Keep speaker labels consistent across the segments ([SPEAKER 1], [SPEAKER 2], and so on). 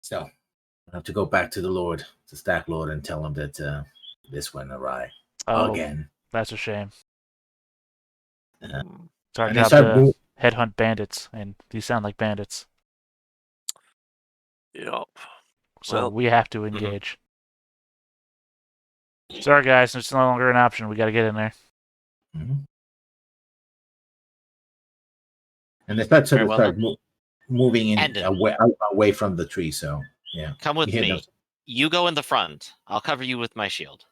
[SPEAKER 1] So I have to go back to the Lord, to Stack Lord, and tell him that this went awry again.
[SPEAKER 2] That's a shame. It's our
[SPEAKER 1] And
[SPEAKER 2] job to headhunt bandits, and these sound like bandits.
[SPEAKER 3] Yup.
[SPEAKER 2] So we have to engage. Sorry, guys, it's no longer an option. We got to get in there.
[SPEAKER 1] And they start moving in away from the tree. So yeah,
[SPEAKER 4] come with me. You go in the front. I'll cover you with my shield.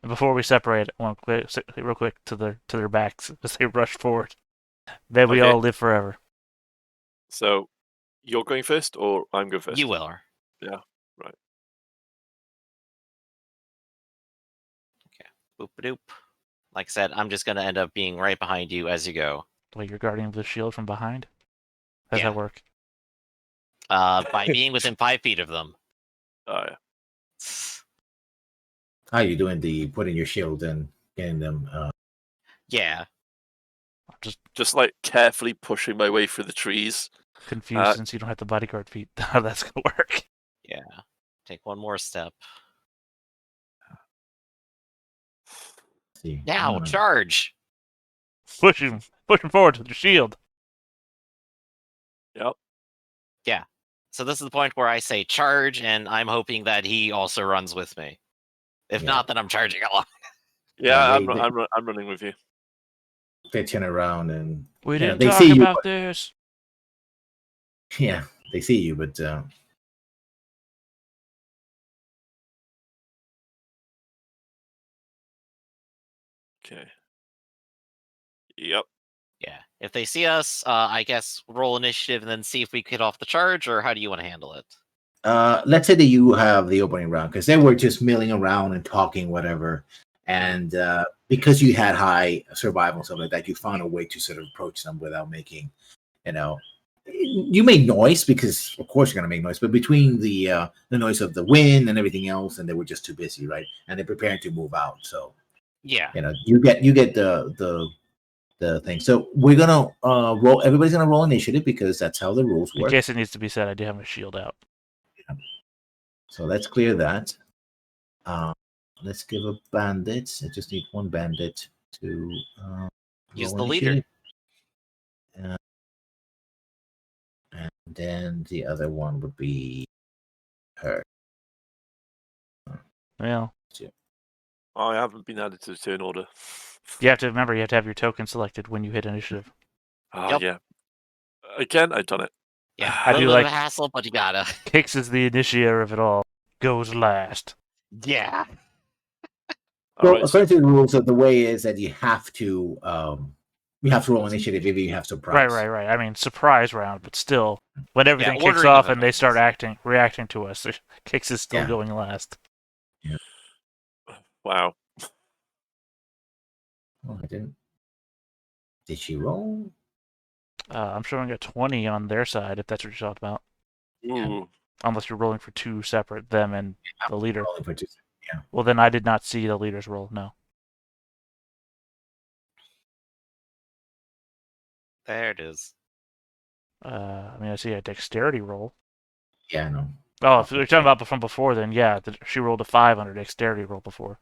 [SPEAKER 2] And before we separate, I want to real quick to their backs as they rush forward. May we all live forever.
[SPEAKER 3] So, you're going first, or I'm going first?
[SPEAKER 4] You will.
[SPEAKER 3] Yeah, right.
[SPEAKER 4] Okay. Boop-a-doop. Like I said, I'm just going to end up being right behind you as you go.
[SPEAKER 2] Wait, you're guarding the shield from behind? How does that work?
[SPEAKER 4] By being within 5 feet of them.
[SPEAKER 3] Oh, yeah.
[SPEAKER 1] How are you doing putting your shield and getting them?
[SPEAKER 4] Yeah.
[SPEAKER 3] Just like carefully pushing my way through the trees.
[SPEAKER 2] Confused since you don't have the bodyguard feet. How that's going to work.
[SPEAKER 4] Yeah. Take one more step.
[SPEAKER 1] See.
[SPEAKER 4] Now, charge!
[SPEAKER 2] Push him forward with your shield.
[SPEAKER 3] Yep.
[SPEAKER 4] Yeah. So this is the point where I say charge, and I'm hoping that he also runs with me. If not, then I'm charging along.
[SPEAKER 3] Yeah, I'm running with you.
[SPEAKER 1] They turn around and
[SPEAKER 2] we didn't talk about this.
[SPEAKER 1] Yeah, they see you, but
[SPEAKER 3] okay. Yep.
[SPEAKER 4] Yeah. If they see us, I guess roll initiative and then see if we get off the charge, or how do you want to handle it?
[SPEAKER 1] Let's say that you have the opening round, because they were just milling around and talking, whatever. And because you had high survival and stuff like that, you found a way to sort of approach them without making, you made noise, because of course you're going to make noise, but between the noise of the wind and everything else, and they were just too busy, right? And they're preparing to move out. So
[SPEAKER 4] yeah,
[SPEAKER 1] you get the thing. So we're gonna roll. Everybody's gonna roll initiative, because that's how the rules work.
[SPEAKER 2] In case it needs to be said, I do have my shield out.
[SPEAKER 1] Yeah. So let's clear that. Let's give a bandit. I just need one bandit to
[SPEAKER 4] use the leader.
[SPEAKER 1] And then the other one would be her.
[SPEAKER 2] Well,
[SPEAKER 3] I haven't been added to the turn order.
[SPEAKER 2] You have to remember, you have to have your token selected when you hit initiative.
[SPEAKER 3] Oh, yeah. Again, I've done it.
[SPEAKER 4] Yeah,
[SPEAKER 2] I do like
[SPEAKER 4] a hassle, but you gotta.
[SPEAKER 2] Kix is the initiator of it all. Goes last.
[SPEAKER 4] Yeah.
[SPEAKER 1] So according to the rules, the way is that you have to roll initiative if you have surprise.
[SPEAKER 2] Right. I mean, surprise round, but still, when everything kicks off and they start reacting to us, Kix is still going last.
[SPEAKER 1] Yeah.
[SPEAKER 3] Wow.
[SPEAKER 1] Oh, I didn't. Did she roll?
[SPEAKER 2] I'm showing a 20 on their side, if that's what you're talking about.
[SPEAKER 3] Ooh.
[SPEAKER 2] Unless you're rolling for two separate, them and the leader.
[SPEAKER 1] Rolling for two. Yeah.
[SPEAKER 2] Well, then I did not see the leader's roll, no.
[SPEAKER 4] There it is.
[SPEAKER 2] I mean, I see a dexterity roll.
[SPEAKER 1] Yeah, I know.
[SPEAKER 2] Oh, if you're talking about from before, then yeah, she rolled a 5 on her dexterity roll before.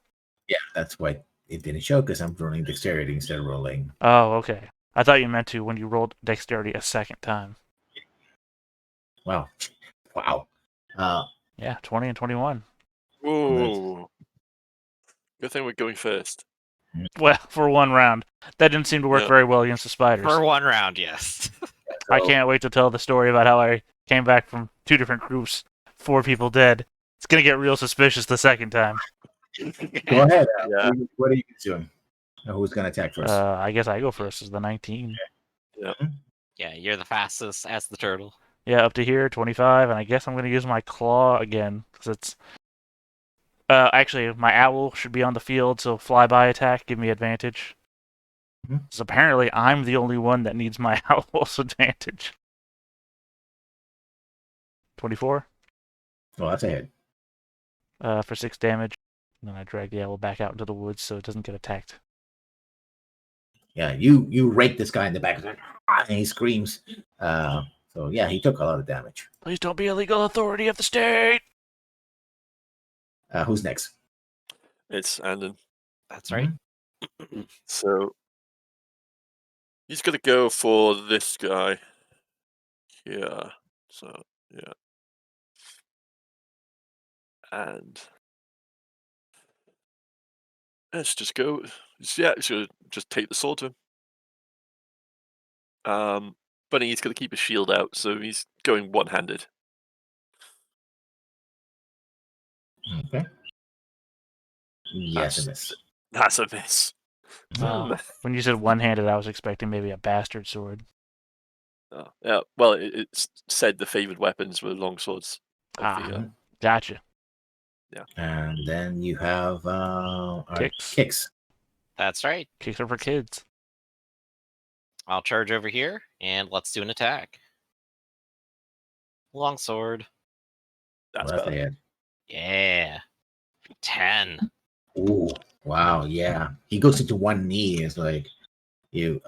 [SPEAKER 1] Yeah, that's why it didn't show, because I'm rolling dexterity instead of rolling.
[SPEAKER 2] Oh, okay. I thought you meant to when you rolled dexterity a second time.
[SPEAKER 1] Wow.
[SPEAKER 2] Yeah, 20 and 21.
[SPEAKER 3] Ooh. Good thing we're going first.
[SPEAKER 2] Well, for one round. That didn't seem to work very well against the spiders.
[SPEAKER 4] For one round, yes.
[SPEAKER 2] I can't wait to tell the story about how I came back from 2 different groups, 4 people dead. It's going to get real suspicious the second time.
[SPEAKER 1] Go ahead. What are you doing? Who's going to attack first?
[SPEAKER 2] I guess I go first as the 19.
[SPEAKER 4] Yeah, you're the fastest as the turtle.
[SPEAKER 2] Yeah, up to here, 25, and I guess I'm going to use my claw again, because it's... actually, my owl should be on the field, so flyby attack, give me advantage. Because apparently I'm the only one that needs my owl's advantage. 24?
[SPEAKER 1] Oh, that's a hit.
[SPEAKER 2] For 6 damage. And then I drag the owl back out into the woods so it doesn't get attacked.
[SPEAKER 1] Yeah, you rake this guy in the back, and he screams. So So yeah, he took a lot of damage.
[SPEAKER 2] Please don't be a legal authority of the state.
[SPEAKER 1] Who's next?
[SPEAKER 3] It's Andon.
[SPEAKER 4] That's right.
[SPEAKER 3] So he's gonna go for this guy. Yeah. So yeah. And let's just go. Yeah, so just take the sword to him. But he's gonna keep his shield out, so he's going one-handed.
[SPEAKER 1] Okay. Yes, a miss.
[SPEAKER 3] That's a miss.
[SPEAKER 2] When you said one-handed, I was expecting maybe a bastard sword.
[SPEAKER 3] Oh, yeah. Well, it said the favored weapons were long swords.
[SPEAKER 2] Gotcha.
[SPEAKER 1] And then you have
[SPEAKER 2] Kicks.
[SPEAKER 1] Kicks.
[SPEAKER 4] That's right.
[SPEAKER 2] Kicks are for kids.
[SPEAKER 4] I'll charge over here, and let's do an attack. Longsword.
[SPEAKER 3] That's
[SPEAKER 1] Well,
[SPEAKER 3] better.
[SPEAKER 4] Yeah. 10.
[SPEAKER 1] Ooh, wow, yeah. He goes into one knee. It's like you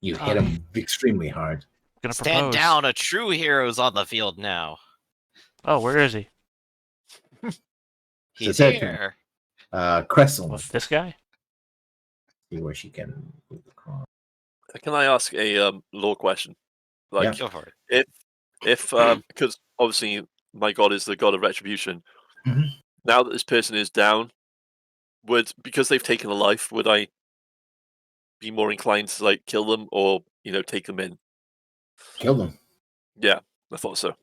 [SPEAKER 1] hit him extremely hard.
[SPEAKER 2] Gonna
[SPEAKER 4] Stand
[SPEAKER 2] propose.
[SPEAKER 4] down, a true hero's on the field now.
[SPEAKER 2] Oh, where is he?
[SPEAKER 4] He's
[SPEAKER 1] So
[SPEAKER 4] here.
[SPEAKER 1] Crescent.
[SPEAKER 2] What, this guy?
[SPEAKER 1] See where she can move across.
[SPEAKER 3] Can I ask a lore question? Like,
[SPEAKER 4] Go for it.
[SPEAKER 3] if because obviously my god is the god of retribution.
[SPEAKER 1] Mhm.
[SPEAKER 3] Now that this person is down, because they've taken a life, would I be more inclined to like kill them or take them in?
[SPEAKER 1] Kill them.
[SPEAKER 3] Yeah, I thought so.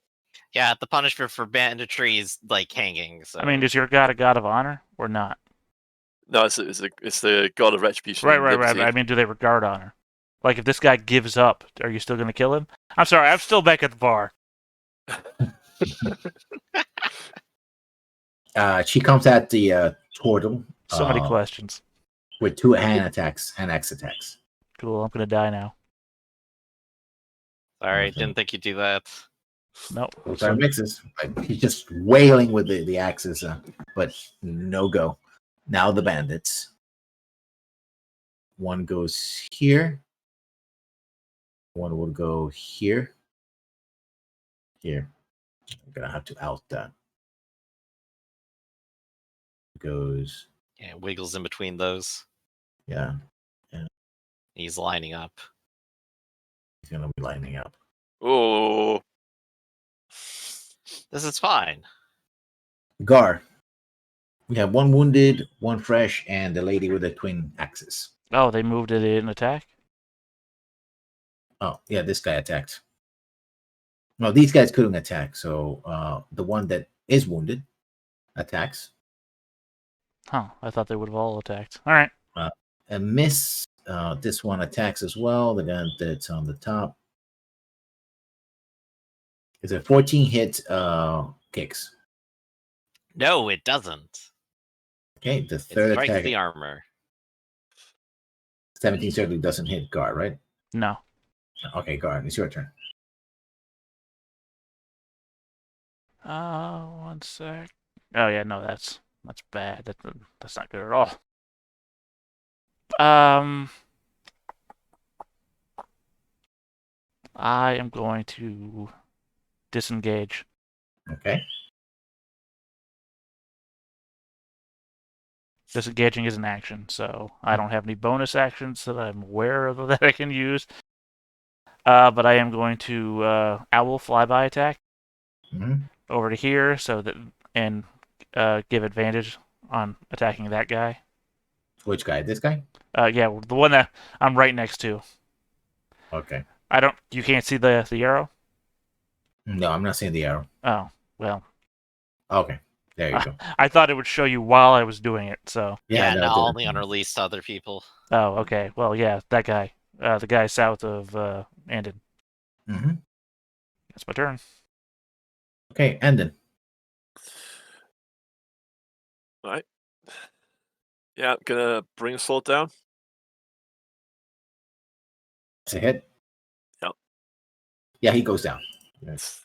[SPEAKER 4] Yeah, the punishment for banditry is like hanging. So
[SPEAKER 2] I mean, is your god a god of honor or not?
[SPEAKER 3] No, it's the god of retribution.
[SPEAKER 2] Right.
[SPEAKER 3] and liberty.
[SPEAKER 2] I mean, do they regard honor? Like, if this guy gives up, are you still going to kill him? I'm sorry, I'm still back at the bar.
[SPEAKER 1] She comes at the turtle.
[SPEAKER 2] So many questions.
[SPEAKER 1] With 2 hand axe attacks.
[SPEAKER 2] Cool, I'm going to die now.
[SPEAKER 4] sorry,
[SPEAKER 1] Okay.
[SPEAKER 4] didn't think you'd do that.
[SPEAKER 2] Nope.
[SPEAKER 1] Those are mixes. Like, he's just wailing with the axes, but no go. Now the bandits. One goes here. One will go here. Here. I'm gonna have to out that. Goes.
[SPEAKER 4] Yeah, wiggles in between those.
[SPEAKER 1] Yeah.
[SPEAKER 4] He's lining up.
[SPEAKER 1] He's gonna be lining up.
[SPEAKER 3] Oh,
[SPEAKER 4] This is fine.
[SPEAKER 1] Gar. We have 1 wounded, 1 fresh, and the lady with the twin axes.
[SPEAKER 2] Oh, they moved it in attack?
[SPEAKER 1] Oh, yeah, this guy attacked. No, these guys couldn't attack, so the one that is wounded attacks.
[SPEAKER 2] Huh, I thought they would have all attacked. All right.
[SPEAKER 1] A miss. This one attacks as well. The guy that's on the top. It's a 14 hit kicks.
[SPEAKER 4] No, it doesn't.
[SPEAKER 1] Okay, the
[SPEAKER 4] It
[SPEAKER 1] third
[SPEAKER 4] strikes
[SPEAKER 1] attack.
[SPEAKER 4] the armor.
[SPEAKER 1] 17 certainly doesn't hit guard, right?
[SPEAKER 2] No.
[SPEAKER 1] Okay, guard, it's your turn.
[SPEAKER 2] 1 sec. Oh, yeah, no, that's bad. That's not good at all. I am going to disengage.
[SPEAKER 1] Okay.
[SPEAKER 2] Disengaging is an action, so I don't have any bonus actions that I'm aware of that I can use. But I am going to owl flyby attack over to here, so that and give advantage on attacking that guy.
[SPEAKER 1] Which guy? This guy?
[SPEAKER 2] Yeah, the one that I'm right next to.
[SPEAKER 1] Okay.
[SPEAKER 2] You can't see the arrow?
[SPEAKER 1] No, I'm not seeing the arrow.
[SPEAKER 2] Oh, well.
[SPEAKER 1] Okay. There you go.
[SPEAKER 2] I thought it would show you while I was doing it, so.
[SPEAKER 4] Yeah,
[SPEAKER 1] no,
[SPEAKER 4] no,
[SPEAKER 1] it didn't.
[SPEAKER 4] only unreleased to other people.
[SPEAKER 2] Oh, okay. Well, yeah, that guy. The guy south of Andon.
[SPEAKER 1] Mm-hmm.
[SPEAKER 2] That's my turn.
[SPEAKER 1] Okay, Andon.
[SPEAKER 3] right. Yeah, gonna bring a sword down.
[SPEAKER 1] It's a hit.
[SPEAKER 3] Yep.
[SPEAKER 1] Yeah, he goes down.
[SPEAKER 3] Yes.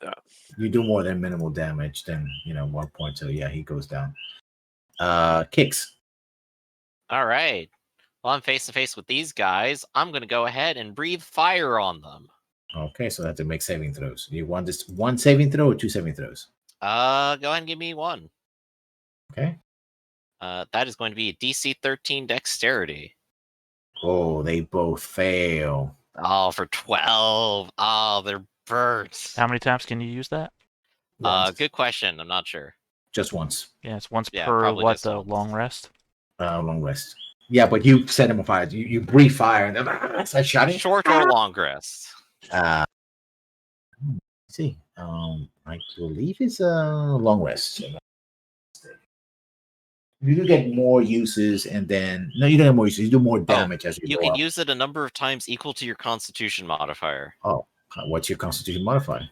[SPEAKER 1] You do more than minimal damage, then 1 point. So yeah, he goes down. Kicks.
[SPEAKER 4] All right. Well, I'm face to face with these guys. I'm going to go ahead and breathe fire on them.
[SPEAKER 1] Okay, so that's to make saving throws. You want this one saving throw or two saving throws?
[SPEAKER 4] Go ahead and give me one.
[SPEAKER 1] Okay.
[SPEAKER 4] That is going to be a DC 13 dexterity.
[SPEAKER 1] Oh, they both fail.
[SPEAKER 4] Oh, for 12. Oh, they're burnt.
[SPEAKER 2] How many times can you use that?
[SPEAKER 1] Once.
[SPEAKER 4] Good question. I'm not sure.
[SPEAKER 1] Just once.
[SPEAKER 2] Yeah, it's once
[SPEAKER 4] Yeah,
[SPEAKER 2] per
[SPEAKER 4] probably
[SPEAKER 2] what
[SPEAKER 4] just
[SPEAKER 2] the
[SPEAKER 4] once.
[SPEAKER 2] long rest.
[SPEAKER 1] Long rest. Yeah, but you set him on fire. You breathe fire and I shot him.
[SPEAKER 4] Short or long rest?
[SPEAKER 1] Let's see. I believe it's a long rest. You do get more uses, and then no, you don't have more uses. You do more damage as
[SPEAKER 4] You
[SPEAKER 1] go
[SPEAKER 4] can
[SPEAKER 1] up.
[SPEAKER 4] use it a number of times equal to your Constitution modifier.
[SPEAKER 1] Oh, what's your Constitution modifier?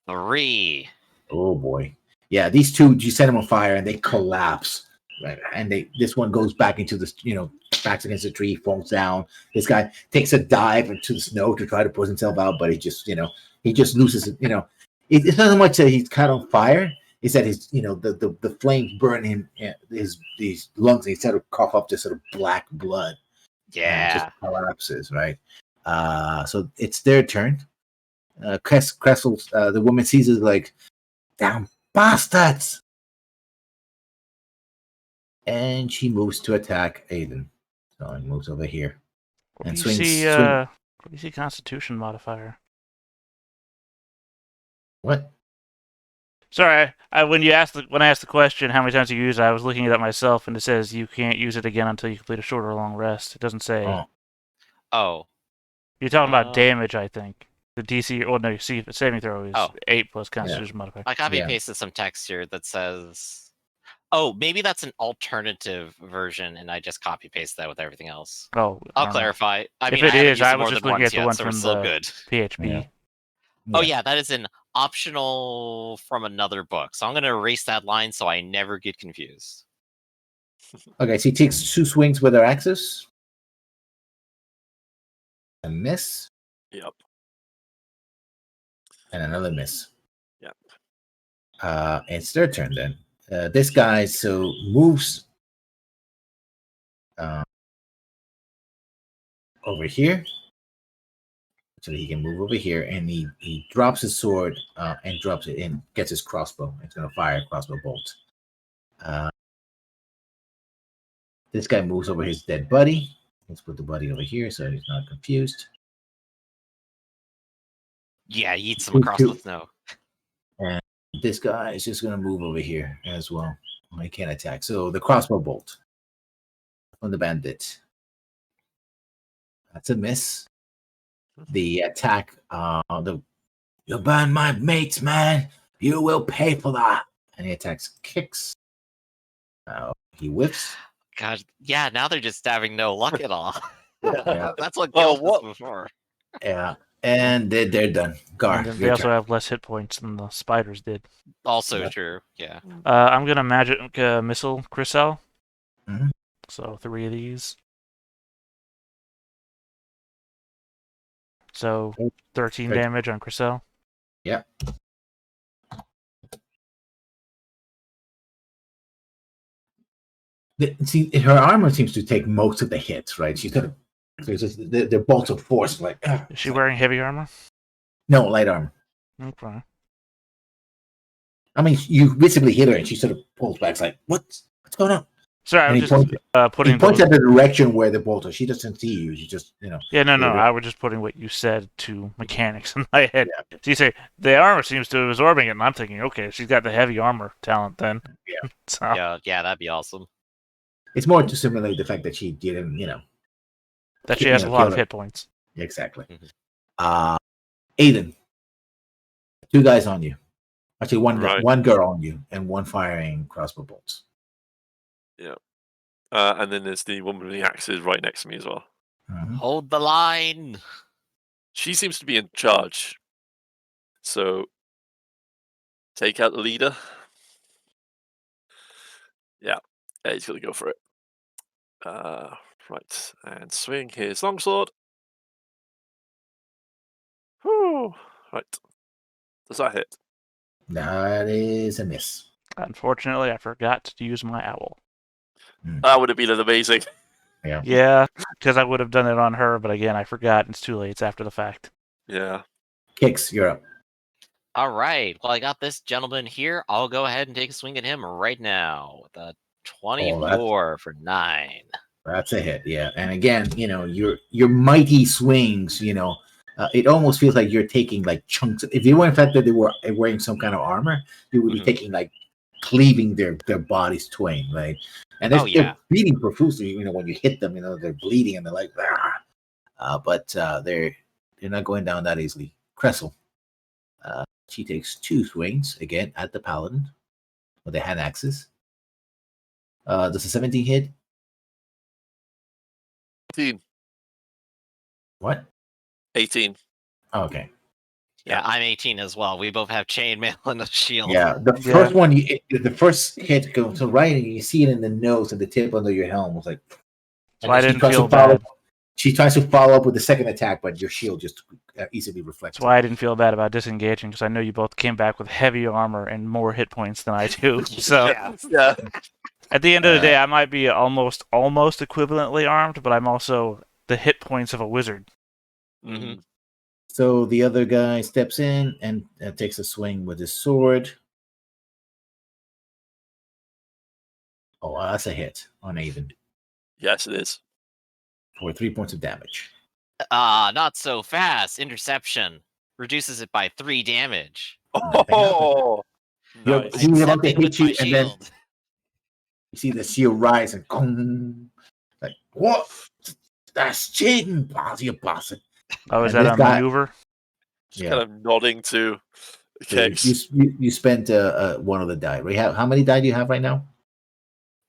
[SPEAKER 4] 3.
[SPEAKER 1] Oh boy, yeah. These two, you set them on fire, and they collapse. Right, and this one goes back into the, backs against the tree, falls down. This guy takes a dive into the snow to try to push himself out, but he just loses it. It's not so much that he's caught on fire. It's that his, the flames burn him, these lungs, and he sort of cough up this sort of black blood.
[SPEAKER 4] Yeah.
[SPEAKER 1] Just collapses, right? So it's their turn. Cressel, the woman sees it like, damn bastards! And she moves to attack Aiden. So he moves over here.
[SPEAKER 2] Where
[SPEAKER 1] And
[SPEAKER 2] do you
[SPEAKER 1] swings.
[SPEAKER 2] see, where do you see Constitution modifier?
[SPEAKER 1] What?
[SPEAKER 2] Sorry, when I asked the question, how many times you use it, I was looking at it myself, and it says you can't use it again until you complete a short or long rest. It doesn't say.
[SPEAKER 4] Oh.
[SPEAKER 2] You're talking about damage, I think. The DC, no, you see, saving throw is 8 plus Constitution modifier.
[SPEAKER 4] I copy pasted some text here that says, oh, maybe that's an alternative version, and I just copy paste that with everything else.
[SPEAKER 2] Oh,
[SPEAKER 4] I'll clarify. I
[SPEAKER 2] if
[SPEAKER 4] mean,
[SPEAKER 2] it is, I
[SPEAKER 4] I
[SPEAKER 2] was just looking at the one from
[SPEAKER 4] so
[SPEAKER 2] the
[SPEAKER 4] good.
[SPEAKER 2] PHP.
[SPEAKER 1] Yeah.
[SPEAKER 4] Oh yeah, that is an optional from another book. So I'm going to erase that line so I never get confused.
[SPEAKER 1] Okay, so he takes 2 swings with her axes. A miss.
[SPEAKER 3] Yep.
[SPEAKER 1] And another miss.
[SPEAKER 3] Yep.
[SPEAKER 1] It's their turn then. This guy moves over here. So that he can move over here, and he drops his sword and drops it in, gets his crossbow. It's going to fire a crossbow bolt. This guy moves over his dead buddy. Let's put the buddy over here so he's not confused.
[SPEAKER 4] Yeah, he eats him across the snow.
[SPEAKER 1] And this guy is just going to move over here as well. He can't attack. So the crossbow bolt on the bandit. That's a miss. The attack, you burn my mates, man. You will pay for that. And he attacks, kicks. He whiffs.
[SPEAKER 4] God, yeah. Now they're just having no luck at all.
[SPEAKER 1] Yeah.
[SPEAKER 4] That's what killed us before.
[SPEAKER 1] Yeah, and they're done. Gar,
[SPEAKER 2] And they also have less hit points than the spiders did.
[SPEAKER 4] Also true. Yeah.
[SPEAKER 2] I'm gonna magic missile Crystal.
[SPEAKER 1] Mhm.
[SPEAKER 2] So 3 of these. So 13 damage on Crystal.
[SPEAKER 1] Yep. See, her armor seems to take most of the hits, right? She's got the bolts of force, like.
[SPEAKER 2] Is she wearing heavy armor?
[SPEAKER 1] No, light armor.
[SPEAKER 2] Okay.
[SPEAKER 1] I mean, you visibly hit her, and she sort of pulls back, like, "What's going on?"
[SPEAKER 2] Sorry, I'm just putting.
[SPEAKER 1] He points at the direction where the bolt is. She doesn't see you. She just,
[SPEAKER 2] Yeah, no. I was just putting what you said to mechanics in my head. Yeah. So you say the armor seems to be absorbing it, and I'm thinking, okay, she's got the heavy armor talent then.
[SPEAKER 1] Yeah.
[SPEAKER 2] So.
[SPEAKER 4] Yeah, that'd be awesome.
[SPEAKER 1] It's more to simulate the fact that she didn't,
[SPEAKER 2] that she has a lot of hit points.
[SPEAKER 1] Exactly. Aiden, 2 guys on you. Actually, one girl on you, and 1 firing crossbow bolts.
[SPEAKER 3] Yeah. And then there's the woman with the axes right next to me as well.
[SPEAKER 1] Mm-hmm.
[SPEAKER 4] Hold the line.
[SPEAKER 3] She seems to be in charge. So take out the leader. Yeah, he's going to go for it. Right, and swing his longsword. Whew. Right. Does that hit?
[SPEAKER 1] That is a miss.
[SPEAKER 2] Unfortunately, I forgot to use my owl.
[SPEAKER 3] That would have been amazing.
[SPEAKER 2] Yeah, because I would have done it on her, but again, I forgot. It's too late. It's after the fact.
[SPEAKER 3] Yeah.
[SPEAKER 1] Kicks, you're up.
[SPEAKER 4] All right. Well, I got this gentleman here. I'll go ahead and take a swing at him right now with a 24 for 9.
[SPEAKER 1] That's a hit, yeah. And again, your mighty swings, it almost feels like you're taking like chunks. If you were in fact that they were wearing some kind of armor, you would be taking like cleaving their bodies twain, right? And they're bleeding profusely. When you hit them, they're bleeding and they're like, but they're not going down that easily. Cressel, she takes 2 swings again at the paladin with the hand axes. Does a 17 hit?
[SPEAKER 3] 18.
[SPEAKER 1] What?
[SPEAKER 3] 18.
[SPEAKER 1] Oh, okay.
[SPEAKER 4] Yeah, I'm 18 as well. We both have chainmail and a shield.
[SPEAKER 1] Yeah, the first one, the first hit goes to right, and you see it in the nose and the tip under your helm. Was like,
[SPEAKER 2] so I didn't feel bad.
[SPEAKER 1] She tries to follow up with the second attack, but your shield just easily reflects.
[SPEAKER 2] That's why I didn't feel bad about disengaging, because I know you both came back with heavy armor and more hit points than I do. So
[SPEAKER 3] yeah.
[SPEAKER 2] At the end of the day, I might be almost equivalently armed, but I'm also the hit points of a wizard.
[SPEAKER 3] Mm-hmm.
[SPEAKER 1] So the other guy steps in and takes a swing with his sword. Oh, that's a hit on Avon.
[SPEAKER 3] Yes, it is.
[SPEAKER 1] For 3 points of damage.
[SPEAKER 4] Not so fast. Interception reduces it by 3 damage.
[SPEAKER 3] Oh,
[SPEAKER 1] nice. He's about to hit you, and then you see the shield rise and boom. Like, what? That's cheating, bossy bastard.
[SPEAKER 2] Oh, is that a maneuver?
[SPEAKER 3] Just kind of nodding to
[SPEAKER 1] Kicks. You spent one of the die. Right? How many die do you have right now?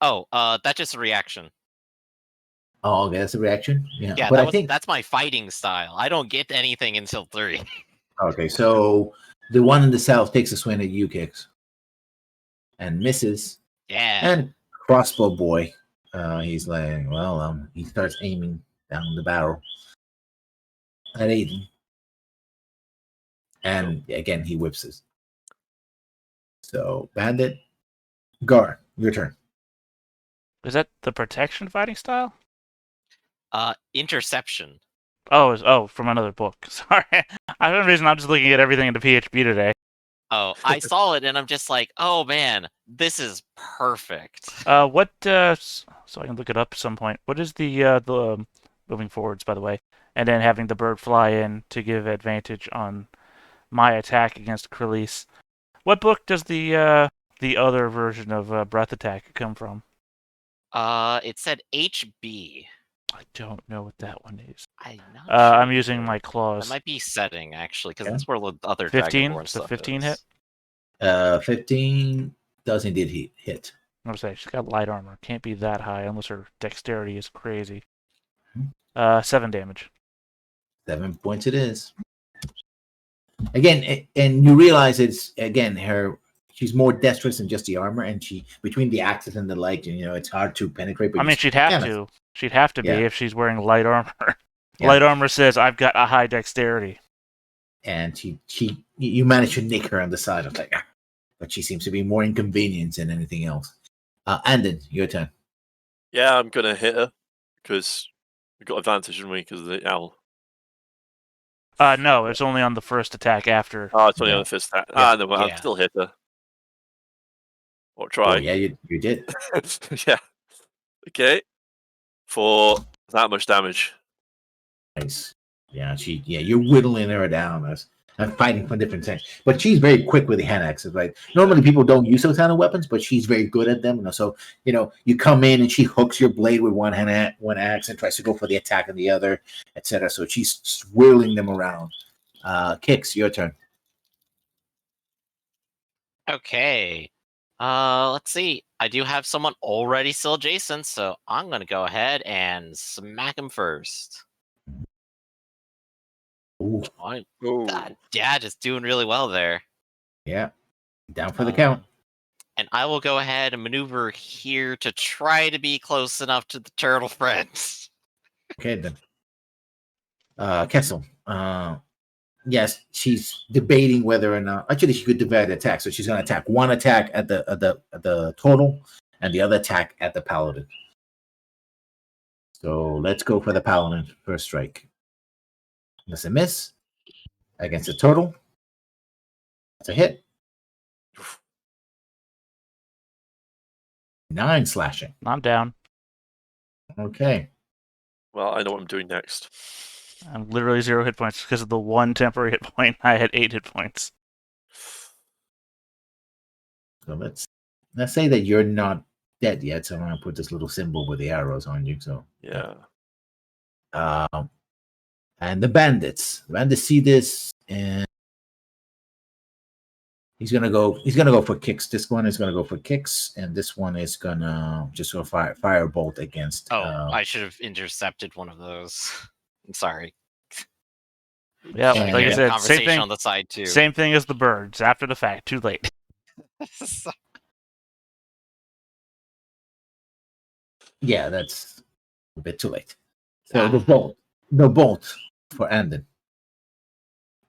[SPEAKER 4] Oh, that's just a reaction.
[SPEAKER 1] Oh, okay, that's a reaction.
[SPEAKER 4] Yeah,
[SPEAKER 1] but
[SPEAKER 4] that's my fighting style. I don't get anything until 3.
[SPEAKER 1] Okay, so the one in the south takes a swing at you, Kicks, and misses.
[SPEAKER 4] Yeah.
[SPEAKER 1] And crossbow boy, he's like, he starts aiming down the barrel at Aiden, and again he whips it. So Bandit, Gar, your turn.
[SPEAKER 2] Is that the protection fighting style?
[SPEAKER 4] Interception.
[SPEAKER 2] Oh, from another book. Sorry. For some reason, I'm just looking at everything in the PHP today.
[SPEAKER 4] Oh, I saw it, and I'm just like, oh man, this is perfect.
[SPEAKER 2] What? So I can look it up at some point. What is the moving forwards, by the way, and then having the bird fly in to give advantage on my attack against Krelise? What book does the other version of breath attack come from?
[SPEAKER 4] It said HB.
[SPEAKER 2] I don't know what that one is.
[SPEAKER 4] I'm
[SPEAKER 2] using my claws.
[SPEAKER 4] It might be setting, actually, because that's where the other
[SPEAKER 2] 15?
[SPEAKER 4] Dragonborn
[SPEAKER 2] It's
[SPEAKER 4] stuff
[SPEAKER 2] the 15
[SPEAKER 4] is.
[SPEAKER 2] hit?
[SPEAKER 1] 15 does indeed hit.
[SPEAKER 2] I'm gonna say she's got light armor. Can't be that high unless her dexterity is crazy. 7 damage.
[SPEAKER 1] 7 points it is. Again, and you realize it's again she's more dexterous than just the armor, and she between the axes and the leg, it's hard to penetrate. But
[SPEAKER 2] I mean, she'd have to. She'd have to be if she's wearing light armor. Light armor says I've got a high dexterity,
[SPEAKER 1] and you manage to nick her on the side of like, but she seems to be more inconvenienced than anything else. Andon, your turn.
[SPEAKER 3] Yeah, I'm gonna hit her because we got advantage, didn't we? Because of the owl.
[SPEAKER 2] No, it's only on the first attack after.
[SPEAKER 3] Oh, it's only on the first attack. No, I'll still hit her. Or try.
[SPEAKER 1] Oh, yeah, you did.
[SPEAKER 3] Yeah. Okay. For that much damage.
[SPEAKER 1] Nice. Yeah, you're whittling her down. I'm fighting for different things. But she's very quick with the hand axes, right? Normally people don't use those kind of weapons, but she's very good at them. So, you come in and she hooks your blade with one axe and tries to go for the attack on the other, etc. So she's swirling them around. Kicks, your turn.
[SPEAKER 4] Okay. Let's see. I do have someone already still adjacent, so I'm gonna go ahead and smack him first.
[SPEAKER 1] Ooh.
[SPEAKER 4] Yeah, just doing really well there.
[SPEAKER 1] Yeah. Down for the count.
[SPEAKER 4] And I will go ahead and maneuver here to try to be close enough to the turtle friends.
[SPEAKER 1] Okay, then. Kessel. Yes, she's debating whether or not. Actually, she could divide the attack, so she's going to attack one attack at the total, and the other attack at the paladin. So let's go for the paladin first strike. That's a miss against the turtle. That's a hit. 9 slashing.
[SPEAKER 2] I'm down.
[SPEAKER 1] Okay.
[SPEAKER 3] Well, I know what I'm doing next.
[SPEAKER 2] I'm literally 0 hit points because of the one temporary hit point. I had 8 hit points.
[SPEAKER 1] So let's say that you're not dead yet. So I'm gonna put this little symbol with the arrows on you. So
[SPEAKER 3] Yeah.
[SPEAKER 1] And the bandits see this, and he's gonna go for kicks. This one is gonna go for kicks, and this one is gonna just go firebolt against.
[SPEAKER 4] I should have intercepted one of those. I'm sorry.
[SPEAKER 2] Yeah,
[SPEAKER 1] And-
[SPEAKER 2] like I
[SPEAKER 1] Yeah.
[SPEAKER 2] said, same
[SPEAKER 4] Conversation
[SPEAKER 2] thing.
[SPEAKER 4] on the side too.
[SPEAKER 2] Same thing as the birds. After the fact, too late.
[SPEAKER 1] Yeah, that's a bit too late. So the bolt for Andon.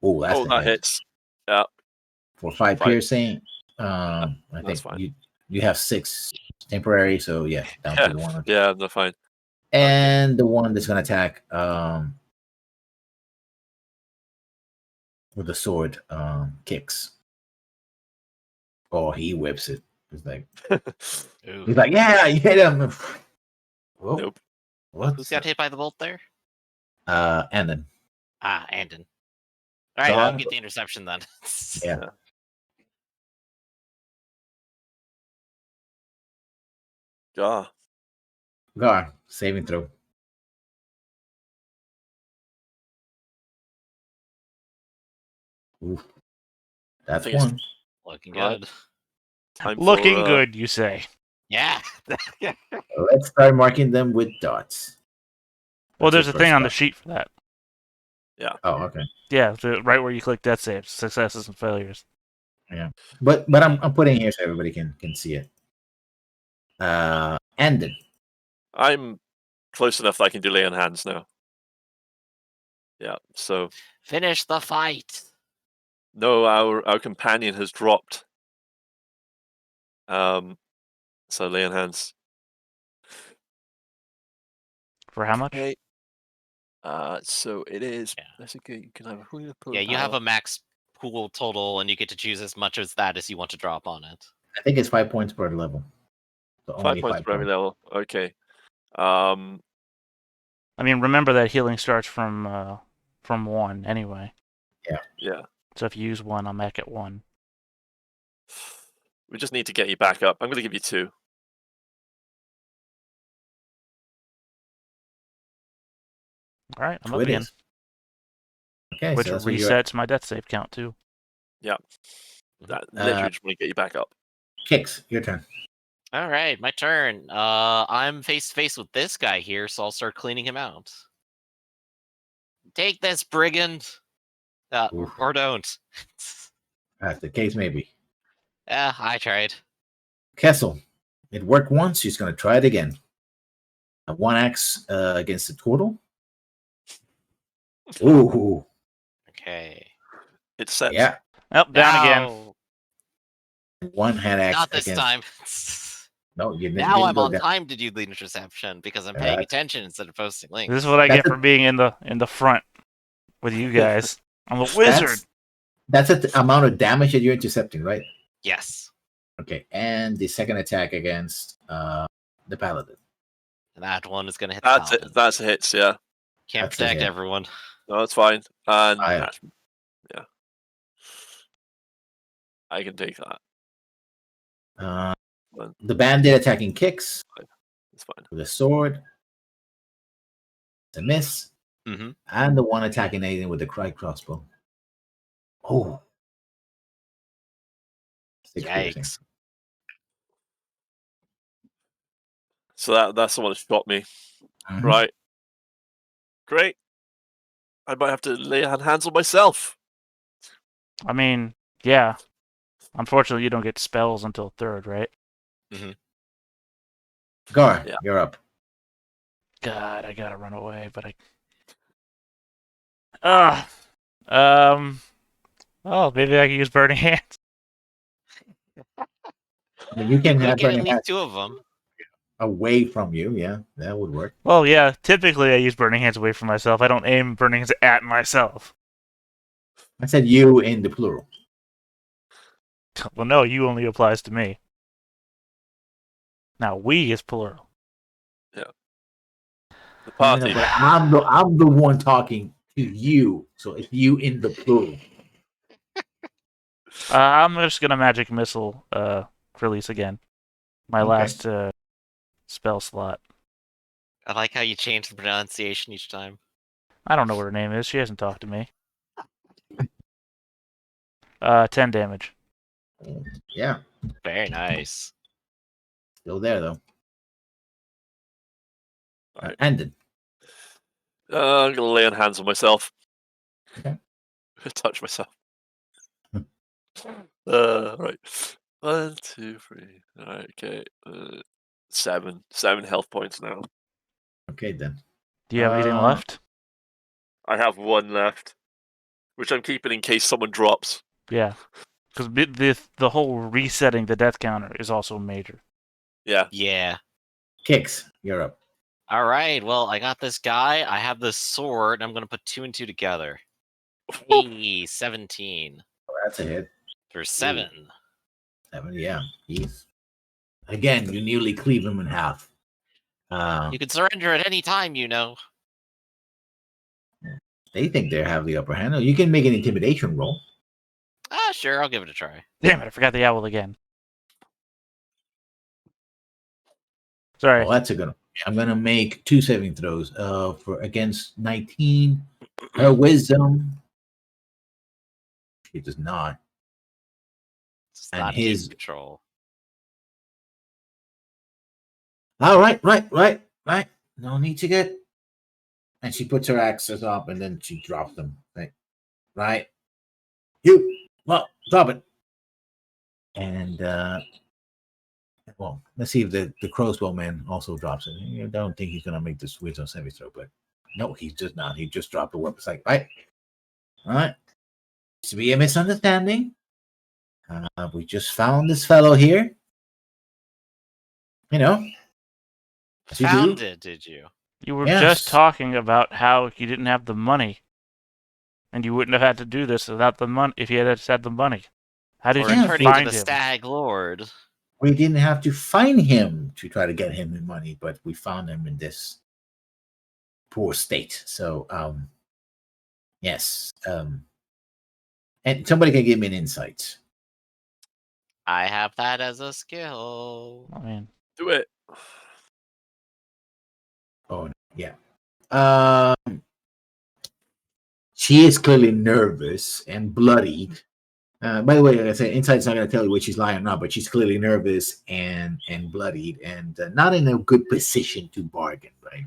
[SPEAKER 1] Oh, that's
[SPEAKER 3] That hits. Yeah.
[SPEAKER 1] for 5
[SPEAKER 3] 5.
[SPEAKER 1] piercing. I
[SPEAKER 3] That's
[SPEAKER 1] think
[SPEAKER 3] fine.
[SPEAKER 1] you have 6 temporary, so yeah, down to the one.
[SPEAKER 3] Yeah, no, fine.
[SPEAKER 1] And the one that's gonna attack with the sword kicks. Oh, he whips it. He's like, yeah, you hit him. Whoa.
[SPEAKER 3] Nope.
[SPEAKER 1] What?
[SPEAKER 4] Who's got hit by the bolt there?
[SPEAKER 1] Andon.
[SPEAKER 4] Andon. All right, I'll get the interception then.
[SPEAKER 1] Yeah. Gar, saving throw. Oof. That's
[SPEAKER 3] think it's-
[SPEAKER 1] one.
[SPEAKER 4] Looking
[SPEAKER 3] Right.
[SPEAKER 4] good.
[SPEAKER 3] Time
[SPEAKER 2] Looking
[SPEAKER 3] for,
[SPEAKER 2] good, you say.
[SPEAKER 4] Yeah.
[SPEAKER 1] Let's start marking them with dots.
[SPEAKER 2] Well,
[SPEAKER 1] That's
[SPEAKER 2] there's a
[SPEAKER 1] your
[SPEAKER 2] thing
[SPEAKER 1] first
[SPEAKER 2] on the
[SPEAKER 1] dot.
[SPEAKER 2] sheet for that.
[SPEAKER 1] Oh, okay.
[SPEAKER 2] Yeah, right where you click death saves, successes and failures.
[SPEAKER 1] But I'm putting here so everybody can see it. Andon.
[SPEAKER 3] I'm close enough that I can do lay on hands now. Yeah, so
[SPEAKER 4] Finish the fight.
[SPEAKER 3] no, our companion has dropped. So lay on hands.
[SPEAKER 2] For how much?
[SPEAKER 3] Okay. So it is.
[SPEAKER 4] Yeah.
[SPEAKER 3] That's a good. You can have a
[SPEAKER 4] Yeah, you have a max pool total, and you get to choose as much as that as you want to drop on it.
[SPEAKER 1] I think it's 5 points per level. So
[SPEAKER 3] 5
[SPEAKER 1] only
[SPEAKER 3] points
[SPEAKER 1] 5
[SPEAKER 3] per every level. Okay.
[SPEAKER 2] I mean, remember that healing starts from 1 anyway.
[SPEAKER 3] Yeah.
[SPEAKER 2] So if you use 1, I'm back at 1.
[SPEAKER 3] We just need to get you back up. I'm going to give you 2.
[SPEAKER 2] All right, I'm
[SPEAKER 1] So
[SPEAKER 2] up
[SPEAKER 1] it
[SPEAKER 2] again.
[SPEAKER 1] is. Okay,
[SPEAKER 2] Which
[SPEAKER 1] so that's what you're at.
[SPEAKER 2] resets my death save count too.
[SPEAKER 3] That literally just want to get you back up.
[SPEAKER 1] Kicks, your turn.
[SPEAKER 4] All right, my turn. I'm face to face with this guy here, so I'll start cleaning him out. Take this, brigand.
[SPEAKER 1] Oof.
[SPEAKER 4] Or don't.
[SPEAKER 1] As the case may be.
[SPEAKER 4] Yeah, I tried.
[SPEAKER 1] Castle. It worked once, she's gonna try it again. A 1 axe against the turtle. Ooh.
[SPEAKER 4] Okay.
[SPEAKER 3] It's set.
[SPEAKER 1] Yeah.
[SPEAKER 2] Oh, down again.
[SPEAKER 4] Now-
[SPEAKER 1] 1 hand axe
[SPEAKER 4] Not this
[SPEAKER 1] against.
[SPEAKER 4] time.
[SPEAKER 1] No, you didn't.
[SPEAKER 4] Now
[SPEAKER 1] didn't
[SPEAKER 4] I'm
[SPEAKER 1] go
[SPEAKER 4] on
[SPEAKER 1] down.
[SPEAKER 4] time to do the interception because I'm paying
[SPEAKER 1] That's-
[SPEAKER 4] attention instead of posting links.
[SPEAKER 2] This is what I
[SPEAKER 1] That's
[SPEAKER 2] get for being in the front with you guys. I'm a wizard.
[SPEAKER 1] That's the amount of damage that you're intercepting, right?
[SPEAKER 4] Yes.
[SPEAKER 1] Okay. And the second attack against the paladin.
[SPEAKER 4] And that one is going to hit the
[SPEAKER 3] That's
[SPEAKER 4] paladin.
[SPEAKER 3] it. That's a hit. Yeah.
[SPEAKER 4] Can't
[SPEAKER 1] That's a
[SPEAKER 4] protect
[SPEAKER 1] hit.
[SPEAKER 4] everyone.
[SPEAKER 3] No, that's fine. And
[SPEAKER 1] I-
[SPEAKER 3] yeah, I can take that.
[SPEAKER 1] The bandit attacking kicks
[SPEAKER 3] It's fine.
[SPEAKER 1] with a sword. It's a miss.
[SPEAKER 4] Mhm.
[SPEAKER 1] And the one attacking Aiden with the cry crossbow. Oh. 6 piercing.
[SPEAKER 4] Yikes.
[SPEAKER 3] So that's the one that shot me.
[SPEAKER 1] Mhm.
[SPEAKER 3] Right. Great. I might have to lay hands on myself.
[SPEAKER 2] I mean, yeah. Unfortunately, you don't get spells until 3rd, right?
[SPEAKER 1] Gar,
[SPEAKER 3] Yeah.
[SPEAKER 1] you're up.
[SPEAKER 2] God, I gotta run away, but I. Oh, maybe I can use burning hands.
[SPEAKER 1] I mean, you can
[SPEAKER 4] You'll
[SPEAKER 1] have
[SPEAKER 4] get at
[SPEAKER 1] burning
[SPEAKER 4] least
[SPEAKER 1] hands.
[SPEAKER 4] 2 of them.
[SPEAKER 1] away from you. Yeah, that would work.
[SPEAKER 2] Well, yeah, typically I use Burning Hands away from myself. I don't aim Burning Hands at myself.
[SPEAKER 1] I said you in the plural.
[SPEAKER 2] Well, no, you only applies to me. Now, we is plural.
[SPEAKER 3] The
[SPEAKER 1] No,
[SPEAKER 3] party.
[SPEAKER 1] but I'm the one talking to you. So it's you in the plural.
[SPEAKER 2] I'm just gonna Magic Missile release again. My
[SPEAKER 1] Okay.
[SPEAKER 2] last spell slot.
[SPEAKER 4] I like how you change the pronunciation each time.
[SPEAKER 2] I don't know what her name is. She hasn't talked to me. 10 damage.
[SPEAKER 1] Yeah,
[SPEAKER 4] Very nice.
[SPEAKER 1] still there though.
[SPEAKER 3] Right.
[SPEAKER 1] Ended.
[SPEAKER 3] I'm gonna lay on hands on myself.
[SPEAKER 1] Okay.
[SPEAKER 3] Touch myself. Right. 1, 2, 3. Alright, okay. 7 health points now.
[SPEAKER 1] Okay then.
[SPEAKER 2] Do you have anything left?
[SPEAKER 3] I have 1 left, which I'm keeping in case someone drops.
[SPEAKER 2] Yeah. Because the whole resetting the death counter is also major.
[SPEAKER 3] Yeah.
[SPEAKER 4] Yeah.
[SPEAKER 1] Kicks, you're up.
[SPEAKER 4] All right. Well, I got this guy. I have this sword. I'm going to put 2 and 2 together. Hey, 17
[SPEAKER 1] Oh, that's a hit.
[SPEAKER 4] for 7.
[SPEAKER 1] 7, yeah. He's again. You nearly cleave him in half.
[SPEAKER 4] You can surrender at any time, you know.
[SPEAKER 1] They think they have the upper hand. You can make an intimidation roll.
[SPEAKER 4] Sure. I'll give it a try.
[SPEAKER 2] Damn it, I forgot the owl again. Sorry.
[SPEAKER 1] Oh, that's a good one. I'm gonna make 2 saving throws. For against 19. Her wisdom. She does not.
[SPEAKER 4] It's
[SPEAKER 1] And
[SPEAKER 4] not
[SPEAKER 1] his-
[SPEAKER 4] his control.
[SPEAKER 1] All right. No need to get. And she puts her axes up and then she drops them. Right. You. Well, drop it. And well, let's see if the crossbow man also drops it. I don't think he's gonna make this wisdom saving throw, but no, he does not. He just dropped the weapon. It's like, right. All right. To be a misunderstanding. We just found this fellow here. You know. as you do.
[SPEAKER 4] Found it, did you?
[SPEAKER 2] You were
[SPEAKER 1] Yes.
[SPEAKER 2] just talking about how you didn't have the money. And you wouldn't have had to do this without the money if you had had the money. How did
[SPEAKER 4] Or
[SPEAKER 2] you
[SPEAKER 1] Yeah.
[SPEAKER 4] returning to
[SPEAKER 2] find
[SPEAKER 4] the
[SPEAKER 2] him?
[SPEAKER 4] Stag Lord.
[SPEAKER 1] We didn't have to find him to try to get him the money, but we found him in this poor state. So, yes. And somebody can give me an insight.
[SPEAKER 4] I have that as a skill.
[SPEAKER 2] I mean,
[SPEAKER 3] Do it.
[SPEAKER 1] Oh, yeah. She is clearly nervous and bloodied. By the way, like I said, insight's not going to tell you whether she's lying or not, but she's clearly nervous and bloodied and not in a good position to bargain. Right.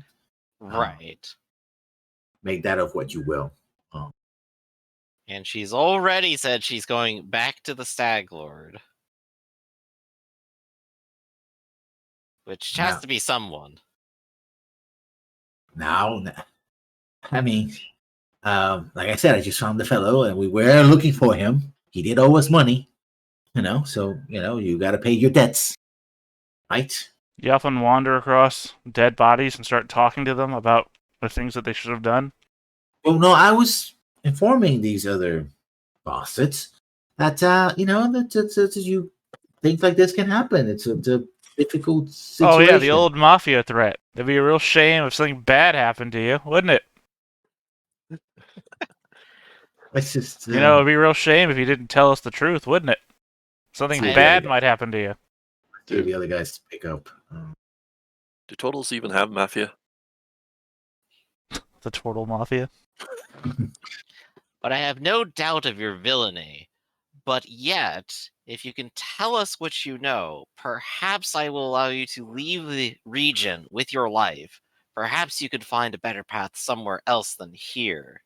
[SPEAKER 4] Right.
[SPEAKER 1] Make that of what you will.
[SPEAKER 4] And she's already said she's going back to the Stag Lord. Which has
[SPEAKER 1] Yeah.
[SPEAKER 4] to be someone.
[SPEAKER 1] Now, I mean, like I said, I just found the fellow, and we were looking for him. He did owe us money, so you got to pay your debts, right?
[SPEAKER 2] you often wander across dead bodies and start talking to them about the things that they should have done.
[SPEAKER 1] Well, no, I was informing these other bastards that that you things like this can happen. It's a difficult situation.
[SPEAKER 2] Oh yeah, the old mafia threat. It'd be a real shame if something bad happened to you, wouldn't it?
[SPEAKER 1] It's just
[SPEAKER 2] It'd be a real shame if you didn't tell us the truth, wouldn't it? Something
[SPEAKER 4] Yeah.
[SPEAKER 2] bad might happen to you.
[SPEAKER 1] for the other guys to pick up.
[SPEAKER 3] Do totals even have mafia?
[SPEAKER 2] The Turtle Mafia.
[SPEAKER 4] But I have no doubt of your villainy. But yet, if you can tell us what you know, perhaps I will allow you to leave the region with your life. Perhaps you could find a better path somewhere else than here.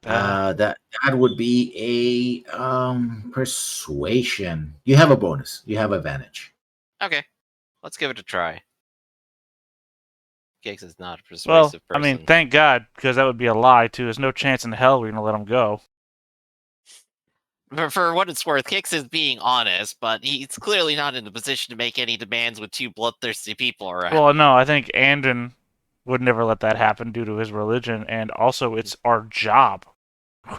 [SPEAKER 1] That would be a persuasion. You have a bonus. You have advantage.
[SPEAKER 4] Okay, let's give it a try. Gygax is not a
[SPEAKER 2] Well,
[SPEAKER 4] persuasive
[SPEAKER 2] I
[SPEAKER 4] person.
[SPEAKER 2] mean, thank God, because that would be a lie too. There's no chance in hell we're gonna let him go.
[SPEAKER 4] For what it's worth, Kix is being honest, but he's clearly not in the position to make any demands with two bloodthirsty people around.
[SPEAKER 2] Well, no, I think Andon would never let that happen due to his religion, and also it's our job.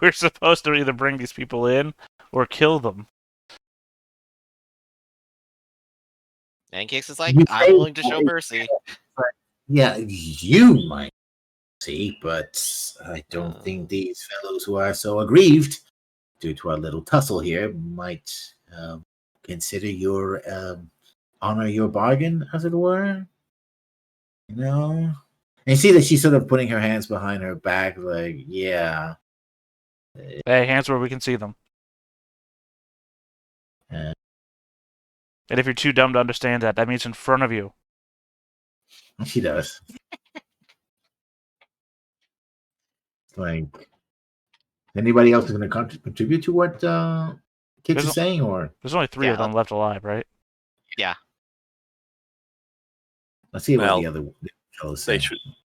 [SPEAKER 2] We're supposed to either bring these people in or kill them.
[SPEAKER 4] And Kix is like,
[SPEAKER 1] You
[SPEAKER 4] I'm
[SPEAKER 1] say
[SPEAKER 4] willing to show
[SPEAKER 1] that-
[SPEAKER 4] mercy.
[SPEAKER 1] Yeah, you might see, but I don't think these fellows who are so aggrieved due to our little tussle here might consider your honor your bargain, as it were. You know? And you see that she's sort of putting her hands behind her back, like, yeah.
[SPEAKER 2] Hey, hands where we can see them.
[SPEAKER 1] Uh,
[SPEAKER 2] And if you're too dumb to understand that, that means in front of you.
[SPEAKER 1] She does. Like, anybody else is going to contribute to what Kix is saying, or
[SPEAKER 2] There's only 3 of them left alive, right?
[SPEAKER 4] Yeah.
[SPEAKER 1] let's see what
[SPEAKER 3] Well,
[SPEAKER 1] the other fellows say.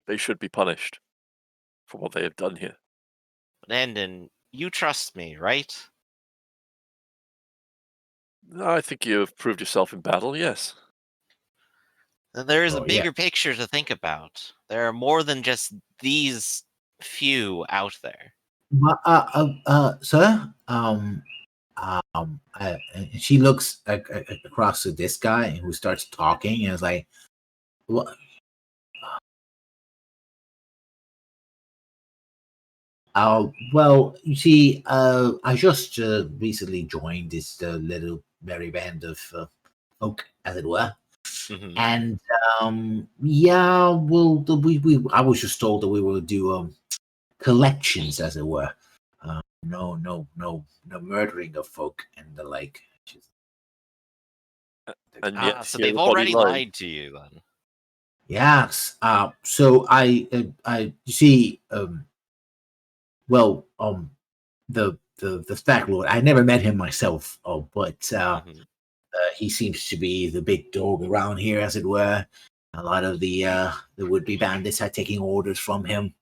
[SPEAKER 3] They should be punished for what they have done here.
[SPEAKER 4] Andon, you trust me, right?
[SPEAKER 3] No, I think you have proved yourself in battle, yes.
[SPEAKER 4] Then there is a
[SPEAKER 1] Oh, yeah.
[SPEAKER 4] bigger picture to think about. There are more than just these few out there.
[SPEAKER 1] Sir, and she looks across to this guy who starts talking and is like, "What? Well, you see, I just recently joined this little merry band of folk, as it were,
[SPEAKER 4] Mhm.
[SPEAKER 1] and yeah, well, I was just told that we will do collections, as it were. No murdering of folk and the like.
[SPEAKER 3] And yet,
[SPEAKER 4] So
[SPEAKER 3] here
[SPEAKER 4] they've
[SPEAKER 3] the body
[SPEAKER 4] already
[SPEAKER 3] lies.
[SPEAKER 4] lied to you then.
[SPEAKER 1] Yes. So I you see, well, the Stack Lord. I never met him myself. But
[SPEAKER 4] Mhm.
[SPEAKER 1] he seems to be the big dog around here, as it were. A lot of the would-be bandits are taking orders from him.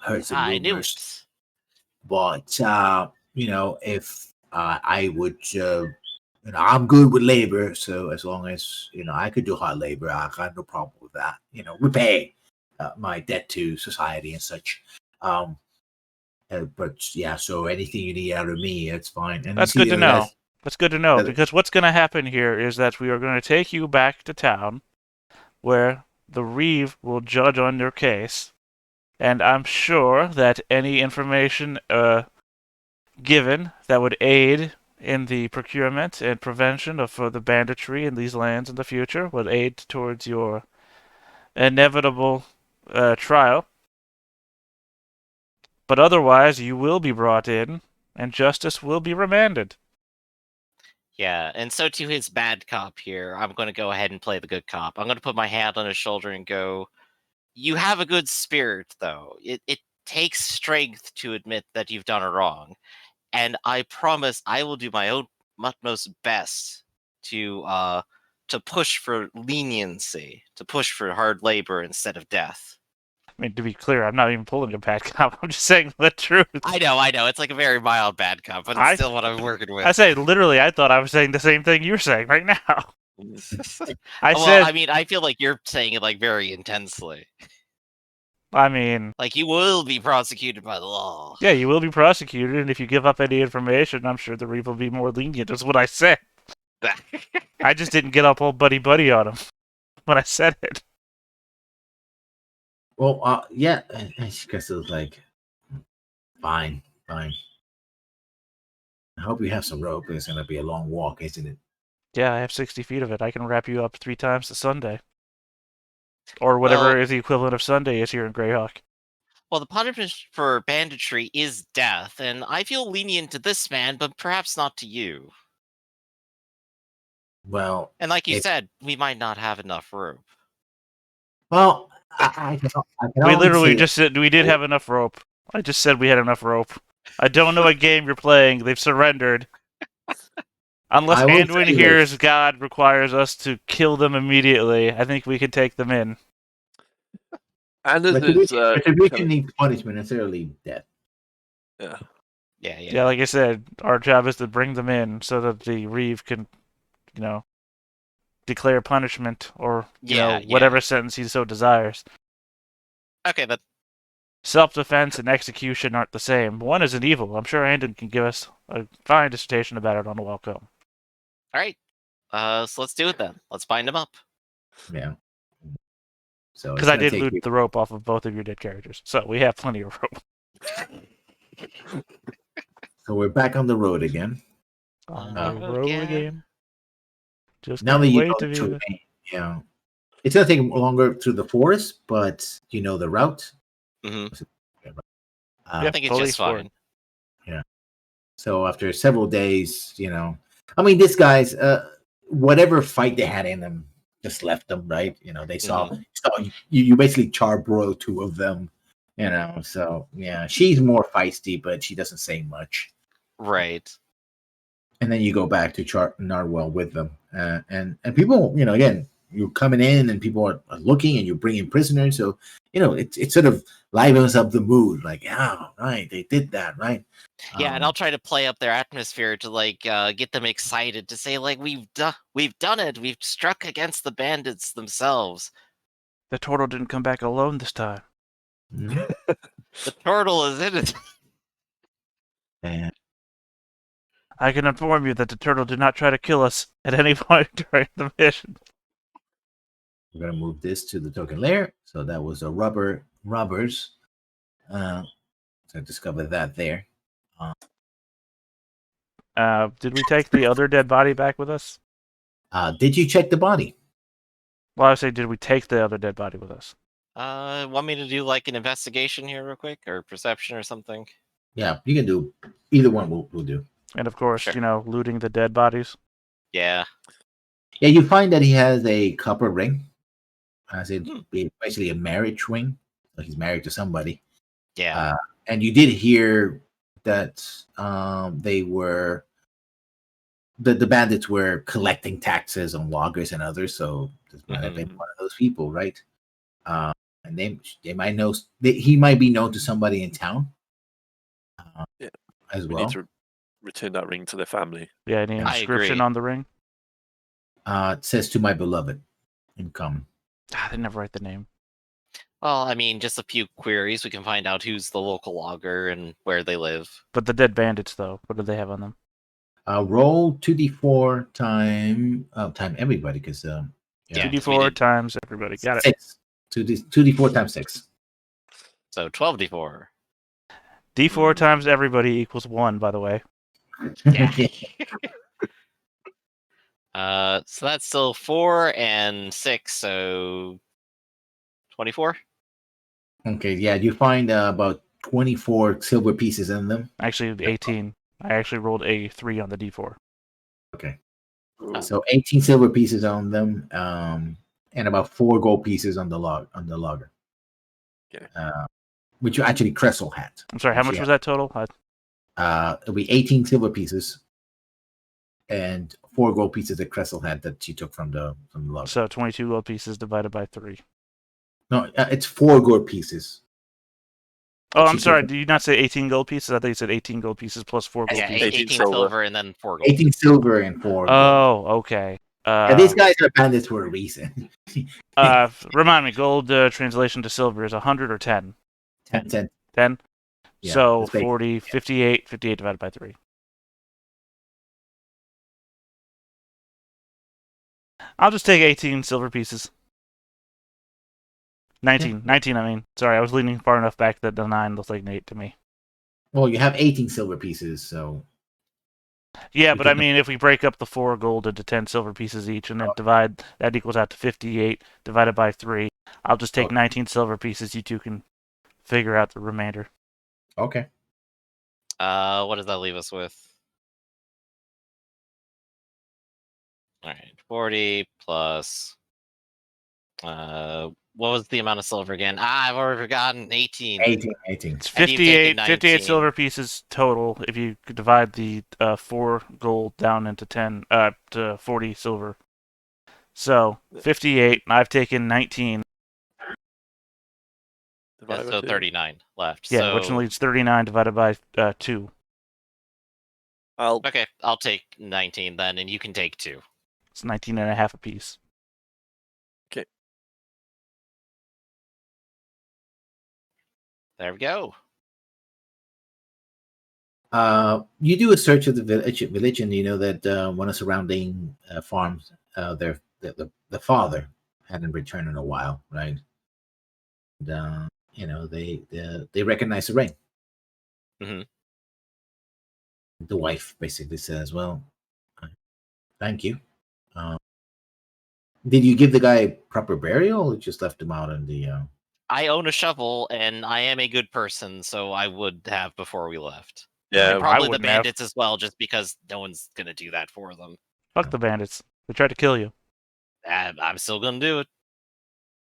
[SPEAKER 1] Heard some
[SPEAKER 4] I knew
[SPEAKER 1] rumors.
[SPEAKER 4] it.
[SPEAKER 1] But you know, if I would, I'm good with labor. So as long as I could do hard labor, I got no problem with that. Repay my debt to society and such. But yeah, so anything you need out of me, it's fine. And
[SPEAKER 2] That's good to know. That's good to know, because what's going to happen here is that we are going to take you back to town, where the Reeve will judge on your case, and I'm sure that any information given that would aid in the procurement and prevention of the banditry in these lands in the future would aid towards your inevitable trial. But otherwise, you will be brought in, and justice will be remanded.
[SPEAKER 4] Yeah, and so to his bad cop here, I'm going to go ahead and play the good cop. I'm going to put my hand on his shoulder and go, you have a good spirit, though. It takes strength to admit that you've done a wrong. And I promise I will do my own utmost best to push for leniency, to push for hard labor instead of death.
[SPEAKER 2] I mean, to be clear, I'm not even pulling a bad cop. I'm just saying the truth.
[SPEAKER 4] I know. It's like a very mild bad cop, but it's still what I'm working with.
[SPEAKER 2] I say literally, I thought I was saying the same thing you're saying right now.
[SPEAKER 4] I mean, I feel like you're saying it like very intensely.
[SPEAKER 2] I mean,
[SPEAKER 4] like you will be prosecuted by the law.
[SPEAKER 2] Yeah, you will be prosecuted, and if you give up any information, I'm sure the Reeve will be more lenient. That's what I said. I just didn't get up all buddy on him when I said it.
[SPEAKER 1] Well, yeah, I guess it was like, fine. I hope you have some rope. It's gonna be a long walk, isn't it?
[SPEAKER 2] Yeah, I have 60 feet of it. I can wrap you up 3 times to Sunday. Or whatever is the equivalent of Sunday is here in Greyhawk.
[SPEAKER 4] Well, the punishment for banditry is death, and I feel lenient to this man, but perhaps not to you.
[SPEAKER 1] Well,
[SPEAKER 4] and like you said, we might not have enough rope.
[SPEAKER 1] Well, I can
[SPEAKER 2] we literally just said we did have enough rope. I just said we had enough rope. I don't know what game you're playing. They've surrendered. Unless Anduin here's God requires us to kill them immediately, I think we can take them in.
[SPEAKER 3] And
[SPEAKER 1] retribution needs punishment, necessarily death.
[SPEAKER 3] Yeah.
[SPEAKER 2] Yeah, like I said, our job is to bring them in so that the Reeve can, declare punishment or, whatever sentence he so desires.
[SPEAKER 4] Okay, but
[SPEAKER 2] Self-defense and execution aren't the same. One is an evil. I'm sure Andon can give us a fine dissertation about it on the welcome.
[SPEAKER 4] all right. So let's do it then. Let's bind him up.
[SPEAKER 1] Yeah. So
[SPEAKER 2] Because I did loot the rope off of both of your dead characters, so we have plenty of rope.
[SPEAKER 1] So we're back on the road again.
[SPEAKER 2] On the road again. Just
[SPEAKER 1] now that you
[SPEAKER 2] wait
[SPEAKER 1] know
[SPEAKER 2] to
[SPEAKER 1] the
[SPEAKER 2] be
[SPEAKER 1] terrain, it's gonna take longer through the forest, but you know the route.
[SPEAKER 4] Mm-hmm.
[SPEAKER 2] I
[SPEAKER 4] think it's just fine.
[SPEAKER 1] Yeah. So after several days, I mean, these guys, whatever fight they had in them, just left them, right? They saw you basically charbroil two of them, So yeah, she's more feisty, but she doesn't say much.
[SPEAKER 4] Right.
[SPEAKER 1] And then you go back to Narwhal with them, and people, again, you're coming in and people are looking, and you're bringing prisoners, so it sort of livens up the mood. Like, yeah, right, they did that, right?
[SPEAKER 4] Yeah, and I'll try to play up their atmosphere to get them excited to say we've done it. We've struck against the bandits themselves.
[SPEAKER 2] The turtle didn't come back alone this time.
[SPEAKER 4] The turtle is in it.
[SPEAKER 1] And
[SPEAKER 2] I can inform you that the turtle did not try to kill us at any point during the mission.
[SPEAKER 1] we're gonna move this to the token layer. So that was a robbers. So I discovered that there.
[SPEAKER 2] Did we take the other dead body back with us?
[SPEAKER 1] Did you check the body?
[SPEAKER 2] Well, I would say, did we take the other dead body with us?
[SPEAKER 4] Want me to do an investigation here real quick, or perception or something?
[SPEAKER 1] Yeah, you can do either one. Will do.
[SPEAKER 2] And of course, looting the dead bodies.
[SPEAKER 4] Yeah.
[SPEAKER 1] Yeah, you find that he has a copper ring. As it basically a marriage ring. So he's married to somebody.
[SPEAKER 4] Yeah.
[SPEAKER 1] And you did hear that they were the bandits were collecting taxes on loggers and others. So this might have been one of those people, right? And they might know he might be known to somebody in town. As well.
[SPEAKER 3] We need to return that ring to their family.
[SPEAKER 2] Yeah, any inscription on the ring?
[SPEAKER 1] It says to my beloved in common.
[SPEAKER 2] They never write the name.
[SPEAKER 4] Well, I mean, just a few queries. We can find out who's the local logger and where they live.
[SPEAKER 2] But the dead bandits, though, what do they have on them?
[SPEAKER 1] Roll 2d4 time everybody, because
[SPEAKER 2] 2d4 times everybody. Got it.
[SPEAKER 1] 6. 2d4 times 6.
[SPEAKER 4] So 12d4.
[SPEAKER 2] D4 times everybody equals 1, by the way.
[SPEAKER 4] Yeah. So that's still 4 and 6, so 24.
[SPEAKER 1] Okay, yeah, you find about 24 silver pieces in them.
[SPEAKER 2] Actually, 18. I actually rolled a 3 on the D4.
[SPEAKER 1] Okay. So 18 silver pieces on them, and about 4 gold pieces on the logger.
[SPEAKER 3] Okay.
[SPEAKER 1] Which actually Cressel had.
[SPEAKER 2] I'm sorry, how much was that total?
[SPEAKER 1] It'll be 18 silver pieces and 4 gold pieces that Cressel had that she took from the logger.
[SPEAKER 2] So 22 gold pieces divided by 3.
[SPEAKER 1] No, it's 4 gold pieces.
[SPEAKER 2] Oh, I'm sorry. Did you not say 18 gold pieces? I thought you said 18 gold pieces plus 4 gold pieces.
[SPEAKER 4] 18 silver and then 4 gold.
[SPEAKER 1] 18 silver and 4 gold.
[SPEAKER 2] Oh, okay.
[SPEAKER 1] These guys are bandits for a reason.
[SPEAKER 2] Remind me, gold translation to silver is 100 or 10?
[SPEAKER 1] 10.
[SPEAKER 2] 10?
[SPEAKER 1] Yeah,
[SPEAKER 2] so 40, 58 divided by 3. I'll just take 18 silver pieces. 19, I mean. Sorry, I was leaning far enough back that the 9 looks like an 8 to me.
[SPEAKER 1] Well, you have 18 silver pieces, so...
[SPEAKER 2] Yeah, but I mean, if we break up the 4 gold into 10 silver pieces each and then divide, that equals out to 58 divided by 3. I'll just take 19 silver pieces. You two can figure out the remainder.
[SPEAKER 1] Okay.
[SPEAKER 4] What does that leave us with? All right, 40 plus... what was the amount of silver again? I've already forgotten. 18.
[SPEAKER 1] 18.
[SPEAKER 2] It's 58 silver pieces total if you could divide the 4 gold down into 10 to 40 silver. So 58, and I've taken 19.
[SPEAKER 4] So 39 left.
[SPEAKER 2] Yeah,
[SPEAKER 4] so...
[SPEAKER 2] which leaves 39 divided by 2.
[SPEAKER 4] Okay, I'll take 19 then, and you can take 2.
[SPEAKER 2] It's 19 and a half apiece.
[SPEAKER 3] Okay.
[SPEAKER 4] There we go.
[SPEAKER 1] You do a search of the village, and you know that one of surrounding farms, the father hadn't returned in a while, right? And, you know, they recognize the ring.
[SPEAKER 4] Mm-hmm.
[SPEAKER 1] The wife basically says, "Well, thank you. Did you give the guy proper burial, or just left him out in the?"
[SPEAKER 4] I own a shovel, and I am a good person, so I would have before we left.
[SPEAKER 3] Yeah,
[SPEAKER 4] And probably the
[SPEAKER 2] wouldn't have.
[SPEAKER 4] bandits as well, just because no one's gonna do that for them.
[SPEAKER 2] Fuck the bandits. They tried to kill you.
[SPEAKER 4] I'm still gonna do it.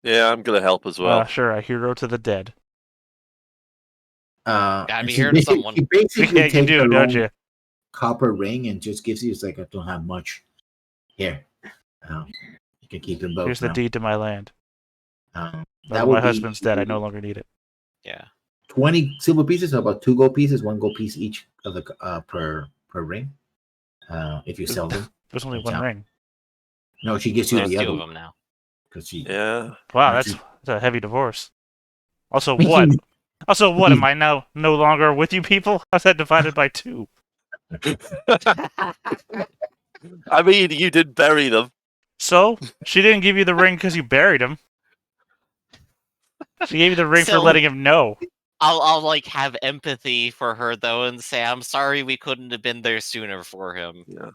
[SPEAKER 3] yeah, I'm gonna help as well.
[SPEAKER 2] Sure, a hero to the dead.
[SPEAKER 4] Gotta be
[SPEAKER 1] she
[SPEAKER 4] here to someone.
[SPEAKER 1] She basically
[SPEAKER 2] Yeah, you
[SPEAKER 1] takes
[SPEAKER 2] do,
[SPEAKER 1] her
[SPEAKER 2] don't
[SPEAKER 1] own
[SPEAKER 2] you?
[SPEAKER 1] copper ring and just gives you. It's like, I don't have much. Here, you can keep them both.
[SPEAKER 2] Here's the
[SPEAKER 1] now.
[SPEAKER 2] deed to my land.
[SPEAKER 1] That
[SPEAKER 2] My
[SPEAKER 1] would
[SPEAKER 2] husband's
[SPEAKER 1] be
[SPEAKER 2] dead. I no longer need it.
[SPEAKER 4] Yeah.
[SPEAKER 1] 20 silver pieces, so about 2 gold pieces, 1 gold piece each of the per ring. If you sell them.
[SPEAKER 2] There's only
[SPEAKER 1] That's
[SPEAKER 2] one
[SPEAKER 1] out.
[SPEAKER 2] ring.
[SPEAKER 1] No, she gives you
[SPEAKER 4] There's
[SPEAKER 1] the
[SPEAKER 4] 2
[SPEAKER 1] other
[SPEAKER 4] of
[SPEAKER 1] one
[SPEAKER 4] them now.
[SPEAKER 1] because she.
[SPEAKER 3] Yeah.
[SPEAKER 2] Wow,
[SPEAKER 1] Aren't
[SPEAKER 2] that's a heavy divorce. Also, what? Also, what? Am I now no longer with you people? How's that divided by 2?
[SPEAKER 3] I mean, you did bury them.
[SPEAKER 2] So, she didn't give you the ring because you buried him. She gave you the ring for
[SPEAKER 4] So-
[SPEAKER 2] letting him know.
[SPEAKER 4] I'll like have empathy for her though, and say I'm sorry we couldn't have been there sooner for him.
[SPEAKER 3] Yeah.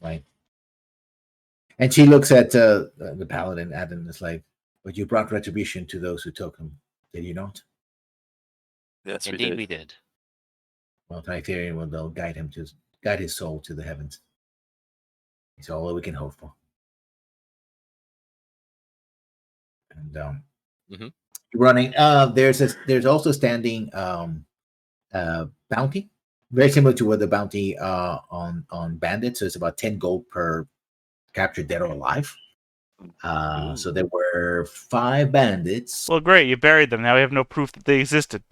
[SPEAKER 1] Right. And she looks at the paladin, Adam, and is like, "But you brought retribution to those who took him, did you not?"
[SPEAKER 3] Yes,
[SPEAKER 4] Indeed,
[SPEAKER 3] we
[SPEAKER 4] we
[SPEAKER 3] did.
[SPEAKER 4] did.
[SPEAKER 1] Well, Tytherian will they'll guide his soul to the heavens. It's all that we can hope for. And
[SPEAKER 4] Mhm.
[SPEAKER 1] running. There's also standing bounty, very similar to what the bounty on bandits. So it's about 10 gold per captured dead or alive. So there were 5 bandits.
[SPEAKER 2] Well, great, you buried them. Now we have no proof that they existed.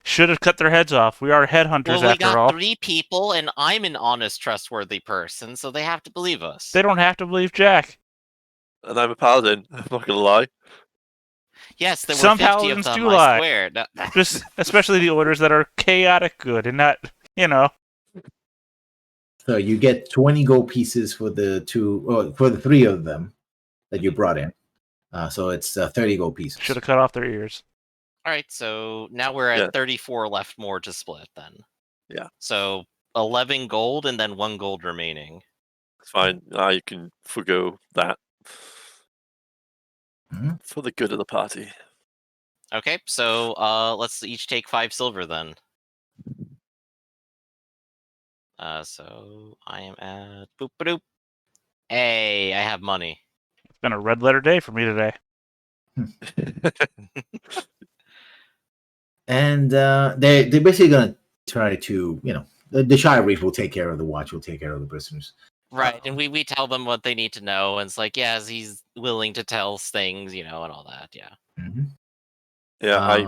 [SPEAKER 2] Should have cut their heads off. We are headhunters
[SPEAKER 4] Well, we
[SPEAKER 2] after
[SPEAKER 4] got
[SPEAKER 2] all.
[SPEAKER 4] 3 people, and I'm an honest, trustworthy person, so they have to believe us.
[SPEAKER 2] They don't have to believe Jack.
[SPEAKER 3] And I'm a paladin. I'm not gonna lie.
[SPEAKER 4] Yes, there were
[SPEAKER 2] Some
[SPEAKER 4] 50 of
[SPEAKER 2] paladins
[SPEAKER 4] them,
[SPEAKER 2] do
[SPEAKER 4] I
[SPEAKER 2] lie.
[SPEAKER 4] swear. No,
[SPEAKER 2] Just especially the orders that are chaotic good and not, you know.
[SPEAKER 1] So you get 20 gold pieces for the 3 of them that you brought in. So it's 30 gold pieces.
[SPEAKER 2] Should have cut off their ears.
[SPEAKER 4] Alright, so now we're at
[SPEAKER 3] Yeah.
[SPEAKER 4] 34 left more to split then.
[SPEAKER 3] Yeah.
[SPEAKER 4] So 11 gold and then 1 gold remaining.
[SPEAKER 3] It's fine. I can forgo that.
[SPEAKER 1] Mhm.
[SPEAKER 3] For the good of the party.
[SPEAKER 4] Okay, so let's each take 5 silver then. So I am at boop doop. Hey, I have money.
[SPEAKER 2] It's been a red letter day for me today.
[SPEAKER 1] And they're basically going to try to, the Shire Reef will take care of the watch, will take care of the prisoners.
[SPEAKER 4] Right, and we tell them what they need to know, and it's like, yes, he's willing to tell us things, and all that, yeah.
[SPEAKER 1] Mm-hmm.
[SPEAKER 3] Yeah,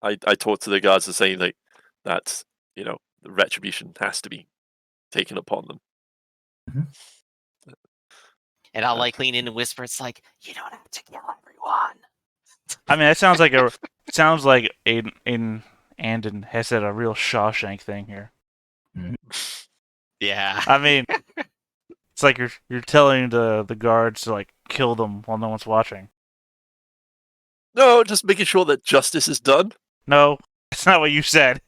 [SPEAKER 3] I talked to the guards and saying like that, the retribution has to be taken upon them.
[SPEAKER 1] Mm-hmm.
[SPEAKER 4] And I'll like lean in and whisper, it's like, you don't have to kill everyone.
[SPEAKER 2] I mean, that sounds like Andon has said a real Shawshank thing here.
[SPEAKER 4] Yeah.
[SPEAKER 2] I mean, it's like you're telling the guards to like kill them while no one's watching.
[SPEAKER 3] No, just making sure that justice is done.
[SPEAKER 2] No, that's not what you said.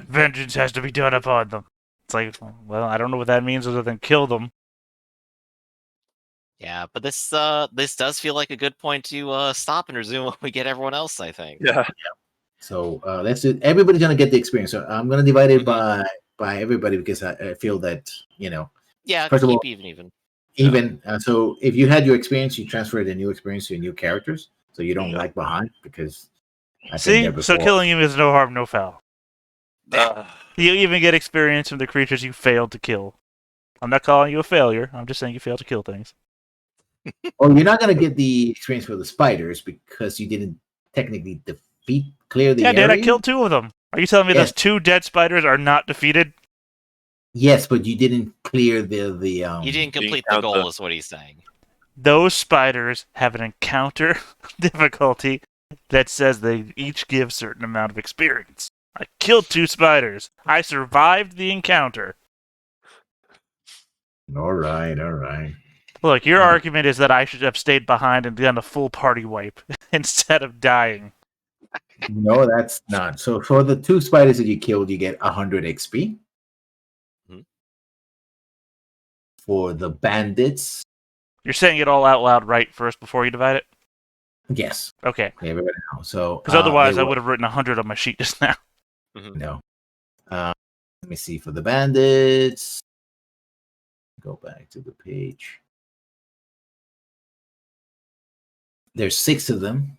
[SPEAKER 2] Vengeance has to be done upon them. It's like, well, I don't know what that means other than kill them.
[SPEAKER 4] Yeah, but this does feel like a good point to stop and resume when we get everyone else, I think.
[SPEAKER 3] Yeah.
[SPEAKER 1] So that's it. Everybody's going to get the experience. So I'm going to divide it by everybody because I feel that,
[SPEAKER 4] Yeah,
[SPEAKER 1] first of all,
[SPEAKER 4] even.
[SPEAKER 1] So if you had your experience, you transfer the new experience to your new characters. So you don't lag behind because
[SPEAKER 2] See, so killing him is no harm, no foul.
[SPEAKER 3] Uh,
[SPEAKER 2] You even get experience from the creatures you failed to kill. I'm not calling you a failure. I'm just saying you failed to kill things.
[SPEAKER 1] Well, you're not going to get the experience for the spiders because you didn't technically clear the
[SPEAKER 2] Yeah,
[SPEAKER 1] area?
[SPEAKER 2] dude, I killed 2 of them. Are you telling me
[SPEAKER 1] Yes.
[SPEAKER 2] those 2 dead spiders are not defeated?
[SPEAKER 1] Yes, but you didn't clear the
[SPEAKER 4] You didn't complete the
[SPEAKER 3] encounter.
[SPEAKER 4] goal, is what he's saying.
[SPEAKER 2] Those spiders have an encounter difficulty that says they each give a certain amount of experience. I killed 2 spiders. I survived the encounter.
[SPEAKER 1] All right.
[SPEAKER 2] Look, your argument is that I should have stayed behind and done a full party wipe instead of dying.
[SPEAKER 1] No, that's not. So for the 2 spiders that you killed, you get 100 XP.
[SPEAKER 4] Mhm.
[SPEAKER 1] For the bandits,
[SPEAKER 2] You're saying it all out loud right first before you divide it?
[SPEAKER 1] yes.
[SPEAKER 2] Okay.
[SPEAKER 1] Everybody knows. So
[SPEAKER 2] Because otherwise
[SPEAKER 1] they
[SPEAKER 2] I
[SPEAKER 1] were-
[SPEAKER 2] would have written 100 on my sheet just now.
[SPEAKER 1] No. Let me see for the bandits. Go back to the page. There's 6 of them.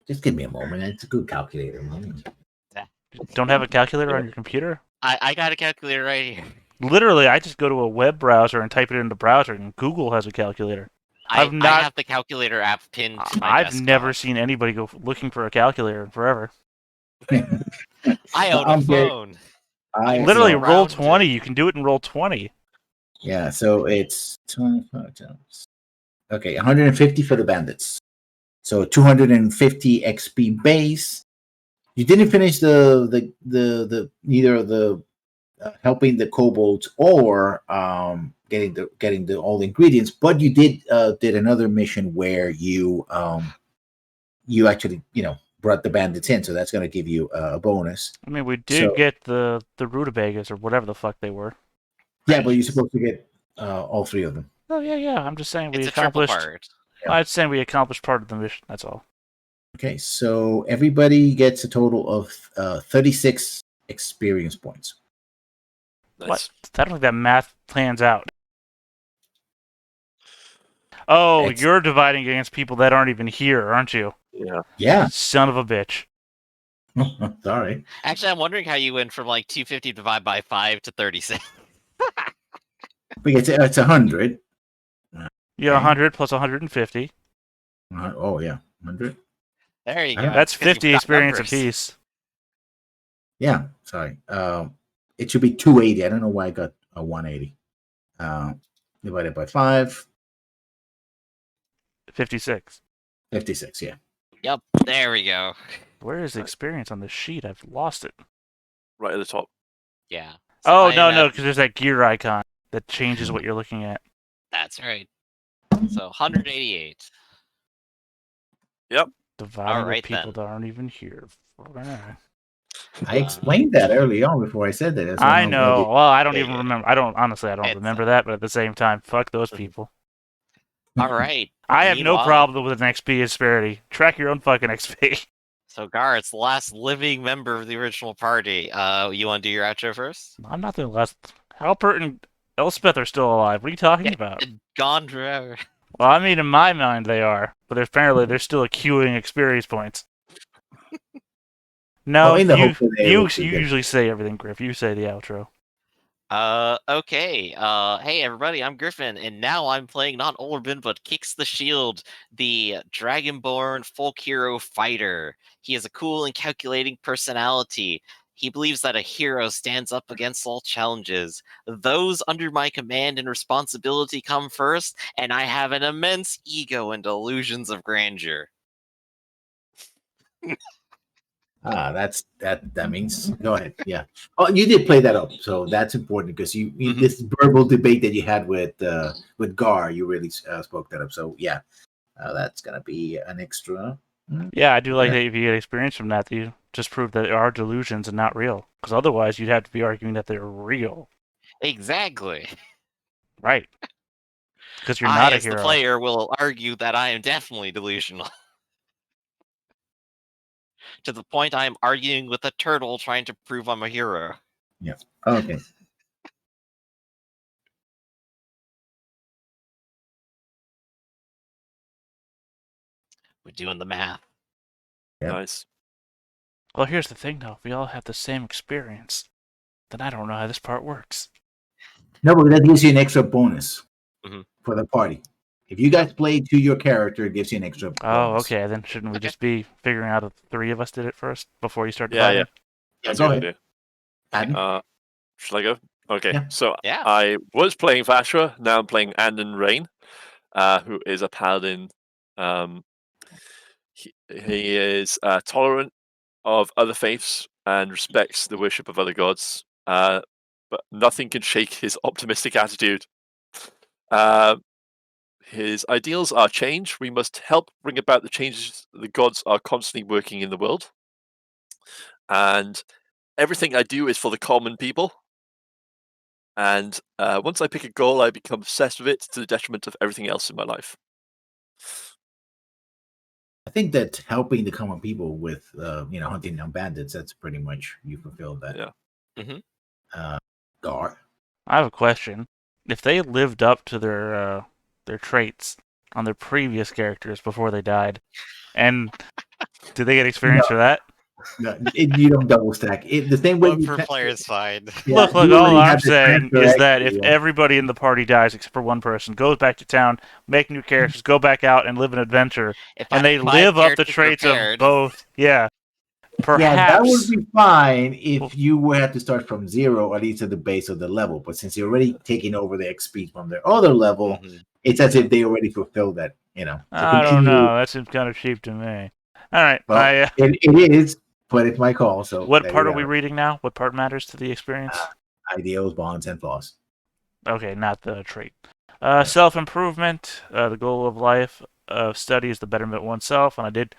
[SPEAKER 1] Just give me a moment. It's a good calculator.
[SPEAKER 2] Don't have a calculator on your computer?
[SPEAKER 4] I got a calculator right here.
[SPEAKER 2] Literally, I just go to a web browser and type it into the browser, and Google has a calculator.
[SPEAKER 4] I
[SPEAKER 2] I've not-
[SPEAKER 4] have the calculator app pinned to my
[SPEAKER 2] I've
[SPEAKER 4] desktop.
[SPEAKER 2] never seen anybody go looking for a calculator in forever.
[SPEAKER 4] I own a
[SPEAKER 1] I'm very-
[SPEAKER 4] phone.
[SPEAKER 2] Literally,
[SPEAKER 4] so
[SPEAKER 2] roll
[SPEAKER 4] round
[SPEAKER 2] 20. You can do it in roll 20.
[SPEAKER 1] Yeah, so it's 25 times. Okay, 150 for the bandits. So 250 XP base. You didn't finish the neither of the helping the kobolds or getting the all ingredients, but you did another mission where you actually brought the bandits in, so that's going to give you a bonus.
[SPEAKER 2] I mean, we did
[SPEAKER 1] So-
[SPEAKER 2] get the rutabagas or whatever the fuck they were.
[SPEAKER 1] Yeah, but you're supposed to get all 3 of them.
[SPEAKER 2] Oh, yeah. I'm just saying we
[SPEAKER 4] It's a triple
[SPEAKER 2] accomplished.
[SPEAKER 4] part.
[SPEAKER 2] I'd say we accomplished part of the mission. That's all.
[SPEAKER 1] Okay, so everybody gets a total of 36 experience points.
[SPEAKER 3] Nice.
[SPEAKER 2] What? I don't think that math plans out. Oh,
[SPEAKER 1] It's-
[SPEAKER 2] you're dividing against people that aren't even here, aren't you?
[SPEAKER 3] Yeah.
[SPEAKER 1] Yeah.
[SPEAKER 2] Son of a bitch.
[SPEAKER 1] Sorry.
[SPEAKER 4] Actually, I'm wondering how you went from like 250 divided by 5 to 36.
[SPEAKER 1] Because it's 100.
[SPEAKER 2] You got 100 plus 150.
[SPEAKER 1] Oh yeah, 100.
[SPEAKER 4] There you
[SPEAKER 1] I
[SPEAKER 4] go.
[SPEAKER 1] don't-
[SPEAKER 2] That's
[SPEAKER 4] 'Cause you've
[SPEAKER 2] 50
[SPEAKER 4] got
[SPEAKER 2] experience
[SPEAKER 4] numbers.
[SPEAKER 2] apiece.
[SPEAKER 1] Yeah, sorry. It should be 280. I don't know why I got a 180. Divided by 5,
[SPEAKER 2] 56.
[SPEAKER 1] 56. Yeah.
[SPEAKER 4] Yep, there we go.
[SPEAKER 2] Where is the experience on this sheet? I've lost it.
[SPEAKER 3] Right at the top.
[SPEAKER 4] Yeah.
[SPEAKER 2] Oh,
[SPEAKER 4] I
[SPEAKER 2] no,
[SPEAKER 4] imagine-
[SPEAKER 2] because there's that gear icon that changes what you're looking at.
[SPEAKER 4] That's right. So 188.
[SPEAKER 2] Dividing
[SPEAKER 4] Alright,
[SPEAKER 2] with people
[SPEAKER 4] then.
[SPEAKER 2] that aren't even here.
[SPEAKER 1] I explained that early on before I said that. That's why
[SPEAKER 2] I
[SPEAKER 1] I'm
[SPEAKER 2] know.
[SPEAKER 1] glad
[SPEAKER 2] Well, I don't
[SPEAKER 4] Yeah,
[SPEAKER 2] even
[SPEAKER 4] yeah.
[SPEAKER 2] remember. I don't
[SPEAKER 4] It's,
[SPEAKER 2] remember that, but at the same time, fuck those people.
[SPEAKER 4] All right.
[SPEAKER 2] I have no
[SPEAKER 4] Meanwhile-
[SPEAKER 2] problem with an XP disparity. Track your own fucking XP.
[SPEAKER 4] So Gar, it's the last living member of the original party. You want to do your outro first?
[SPEAKER 2] I'm not the last. Halpert and Elspeth are still alive. What are you talking
[SPEAKER 4] Yeah.
[SPEAKER 2] about?
[SPEAKER 4] Gone forever.
[SPEAKER 2] Well, I mean, in my mind they are, but apparently they're still accruing experience points. No,
[SPEAKER 1] Well, in the
[SPEAKER 2] you
[SPEAKER 1] hope that they
[SPEAKER 2] you
[SPEAKER 1] will do that.
[SPEAKER 2] usually say everything, Griff. You say the outro.
[SPEAKER 4] Okay. Hey everybody, I'm Griffin, and now I'm playing not Olarbin, but Kicks the Shield, the Dragonborn folk hero fighter. He has a cool and calculating personality. He believes that a hero stands up against all challenges. Those under my command and responsibility come first, and I have an immense ego and delusions of grandeur.
[SPEAKER 1] That means go ahead. Yeah. Oh, you did play that up, so that's important because
[SPEAKER 4] Mhm.
[SPEAKER 1] this verbal debate that you had with Gar, you really spoke that up. So yeah, that's gonna be an extra.
[SPEAKER 2] Yeah, I do like
[SPEAKER 1] Yeah.
[SPEAKER 2] that if you get experience from that, you just prove that they are delusions and not real. Because otherwise, you'd have to be arguing that they're real,
[SPEAKER 4] Exactly.
[SPEAKER 2] right? Because you're
[SPEAKER 4] I,
[SPEAKER 2] not a
[SPEAKER 4] as the
[SPEAKER 2] hero.
[SPEAKER 4] player, will argue that I am definitely delusional. To the point I am arguing with a turtle trying to prove I'm a hero.
[SPEAKER 1] Okay.
[SPEAKER 4] We're doing the math.
[SPEAKER 1] Yep.
[SPEAKER 3] Nice.
[SPEAKER 2] Well, here's the thing, though. If we all have the same experience, then I don't know how this part works.
[SPEAKER 1] No, but that gives you an extra bonus
[SPEAKER 4] Mhm.
[SPEAKER 1] for the party. If you guys play to your character, it gives you an extra.
[SPEAKER 2] Oh,
[SPEAKER 1] bonus.
[SPEAKER 2] okay. Then shouldn't we just be figuring out if the three of us did it first before you start
[SPEAKER 3] Yeah,
[SPEAKER 2] dividing?
[SPEAKER 1] Yeah,
[SPEAKER 3] That's
[SPEAKER 1] go
[SPEAKER 3] a
[SPEAKER 1] ahead.
[SPEAKER 3] good
[SPEAKER 1] Adam?
[SPEAKER 3] idea. Shall I go? Okay.
[SPEAKER 1] Yeah.
[SPEAKER 3] So
[SPEAKER 4] Yeah.
[SPEAKER 3] I was playing Vashra. Now I'm playing Andon Rain, who is a paladin. He is tolerant of other faiths and respects the worship of other gods. But nothing can shake his optimistic attitude. His ideals are change. We must help bring about the changes the gods are constantly working in the world. And everything I do is for the common people. And once I pick a goal, I become obsessed with it to the detriment of everything else in my life.
[SPEAKER 1] I think that helping the common people with, hunting down bandits, that's pretty much you fulfilled that.
[SPEAKER 3] Yeah.
[SPEAKER 4] Mm-hmm.
[SPEAKER 1] Gar.
[SPEAKER 2] I have a question. If they lived up to their traits on their previous characters before they died, and did they get experience for that?
[SPEAKER 1] No, you don't double stack. The same way
[SPEAKER 4] One
[SPEAKER 1] you
[SPEAKER 4] per player is fine.
[SPEAKER 1] Yeah,
[SPEAKER 2] Look,
[SPEAKER 1] you
[SPEAKER 2] all
[SPEAKER 1] already
[SPEAKER 2] I'm
[SPEAKER 1] have the
[SPEAKER 2] saying
[SPEAKER 1] transfer
[SPEAKER 2] is that if
[SPEAKER 1] equity,
[SPEAKER 2] everybody in the party dies except for one person, goes back to town, make new characters, go back out and live an adventure,
[SPEAKER 4] If
[SPEAKER 2] and
[SPEAKER 4] I
[SPEAKER 2] they
[SPEAKER 4] have 5
[SPEAKER 2] live up the
[SPEAKER 4] characters
[SPEAKER 2] traits
[SPEAKER 4] prepared,
[SPEAKER 2] of both,
[SPEAKER 1] yeah, that would
[SPEAKER 2] perhaps.
[SPEAKER 1] be fine if you would have to start from 0, at least at the base of the level. But since you're already taking over the XP from their other level, it's as if they already fulfilled that.
[SPEAKER 2] I don't know. That seems kind of cheap to me. All right.
[SPEAKER 1] Well, it is, but it's my call. So
[SPEAKER 2] what
[SPEAKER 1] there
[SPEAKER 2] part
[SPEAKER 1] you
[SPEAKER 2] are we
[SPEAKER 1] go.
[SPEAKER 2] reading now? What part matters to the experience?
[SPEAKER 1] Ideals, bonds, and flaws.
[SPEAKER 2] Okay, not the trait. Self-improvement, the goal of life of study is the betterment of oneself, and I did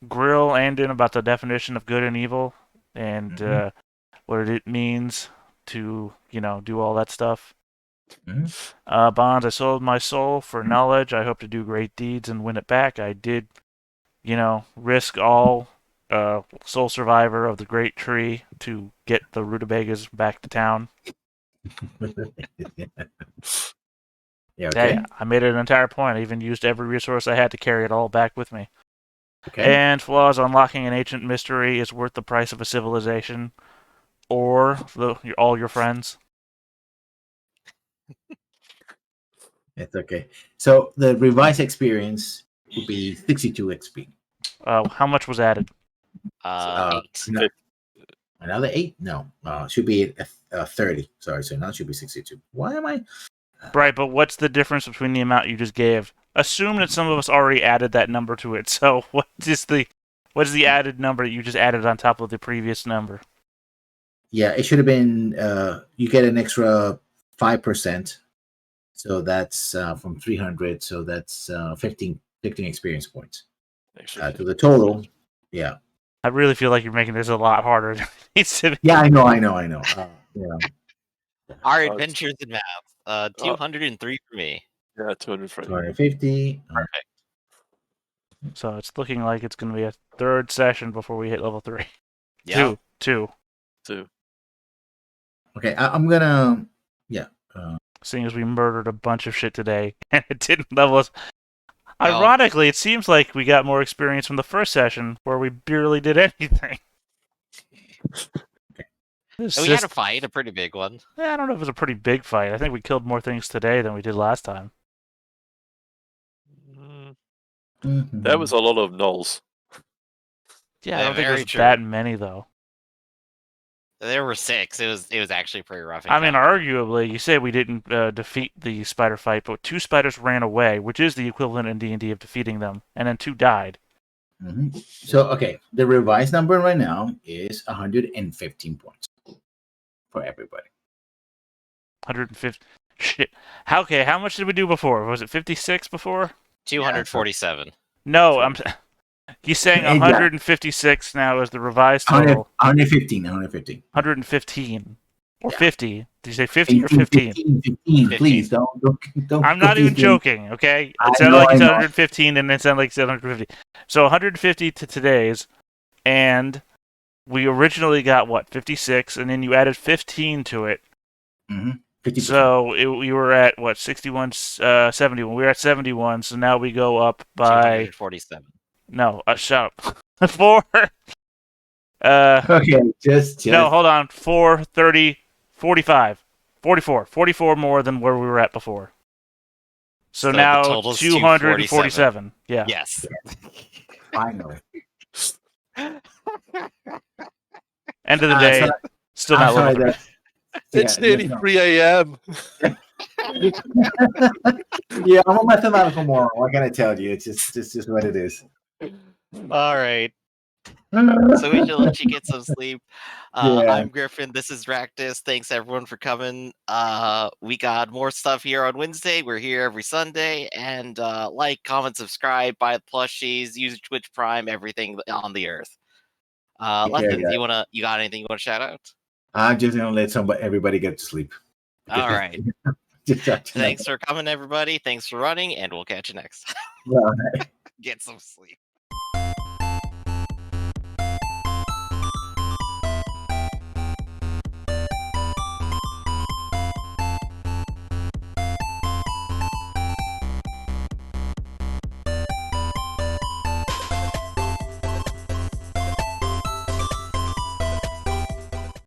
[SPEAKER 2] grill Andon about the definition of good and evil and what it means to, do all that stuff. Bonds, I sold my soul for knowledge. I hope to do great deeds and win it back. I did, risk all sole survivor of the great tree to get the rutabagas back to town.
[SPEAKER 1] Yeah, okay.
[SPEAKER 2] Hey, I made it an entire point. I even used every resource I had to carry it all back with me.
[SPEAKER 1] Okay.
[SPEAKER 2] And flaws, unlocking an ancient mystery is worth the price of a civilization or all your friends.
[SPEAKER 1] It's okay. So the revised experience would be 62 XP.
[SPEAKER 2] How much was added?
[SPEAKER 4] 8.
[SPEAKER 1] No, another 8? No. Should be 30. Sorry, so now it should be 62. Why am I?
[SPEAKER 2] Right, but what's the difference between the amount you just gave? Assume that some of us already added that number to it. So what is the added number that you just added on top of the previous number?
[SPEAKER 1] Yeah, it should have been. You get an extra 5%. So that's from 300. So that's 15 experience points. To the total. Yeah.
[SPEAKER 2] I really feel like you're making this a lot harder than it needs to be.
[SPEAKER 1] Yeah, I know.
[SPEAKER 4] Our adventures in math. 203 for me.
[SPEAKER 3] Yeah, 203.
[SPEAKER 1] 250.
[SPEAKER 4] Perfect.
[SPEAKER 2] So it's looking like it's going to be a third session before we hit level 3.
[SPEAKER 4] Yeah.
[SPEAKER 2] Two.
[SPEAKER 1] Okay, I'm gonna. Yeah.
[SPEAKER 2] Seeing as we murdered a bunch of shit today and it didn't level us. Ironically, it seems like we got more experience from the first session where we barely did anything.
[SPEAKER 4] We had a fight, a pretty big one.
[SPEAKER 2] Yeah, I don't know if it was a pretty big fight. I think we killed more things today than we did last time.
[SPEAKER 3] There was a lot of gnolls.
[SPEAKER 2] Yeah, I don't think it was that many though.
[SPEAKER 4] There were 6. It was actually pretty rough.
[SPEAKER 2] I mean, arguably, you say we didn't defeat the spider fight, but 2 spiders ran away, which is the equivalent in D&D of defeating them, and then 2 died.
[SPEAKER 1] So, okay, the revised number right now is 115 points for everybody.
[SPEAKER 2] 150. Shit. How much did we do before? Was it 56 before?
[SPEAKER 4] 247.
[SPEAKER 2] No, he's saying 156 now is the revised total.
[SPEAKER 1] 115.
[SPEAKER 2] 115. Or 50. Did you say 50 or 15?
[SPEAKER 1] 15. Please, don't.
[SPEAKER 2] I'm not even joking, okay? It sounded like you said 115 and it sounded like you said 150. So 150 to today's, and we originally got, 56, and then you added 15 to it.
[SPEAKER 1] 50%.
[SPEAKER 2] So we were at, 61, 71. We were at 71, so now we go up by...
[SPEAKER 4] 247.
[SPEAKER 2] No, shut up. 4...
[SPEAKER 1] okay, just...
[SPEAKER 2] No, hold on. 4, 30, 45. 44. 44 more than where we were at before. So
[SPEAKER 4] the
[SPEAKER 2] now
[SPEAKER 4] total's
[SPEAKER 2] 247. Yeah.
[SPEAKER 4] Yes.
[SPEAKER 1] Finally.
[SPEAKER 2] End of the day,
[SPEAKER 1] sorry.
[SPEAKER 2] still
[SPEAKER 1] I'm
[SPEAKER 2] not
[SPEAKER 1] sorry
[SPEAKER 2] living.
[SPEAKER 3] It's nearly 3 a.m.
[SPEAKER 1] Yeah, I'm a mathematical moron. What can I tell you? It's just what it is.
[SPEAKER 4] All right. So we should let you get some sleep.
[SPEAKER 1] Yeah.
[SPEAKER 4] I'm Griffin. This is Ractus. Thanks everyone for coming. We got more stuff here on Wednesday. We're here every Sunday. And like, comment, subscribe, buy the plushies, use Twitch Prime, everything on the earth. Lefton, you got anything you want to shout out?
[SPEAKER 1] I'm just gonna let everybody get to sleep.
[SPEAKER 4] All right.
[SPEAKER 1] Just
[SPEAKER 4] Thanks for coming, everybody. Thanks for running, and we'll catch you next.
[SPEAKER 1] All right.
[SPEAKER 4] Get some sleep.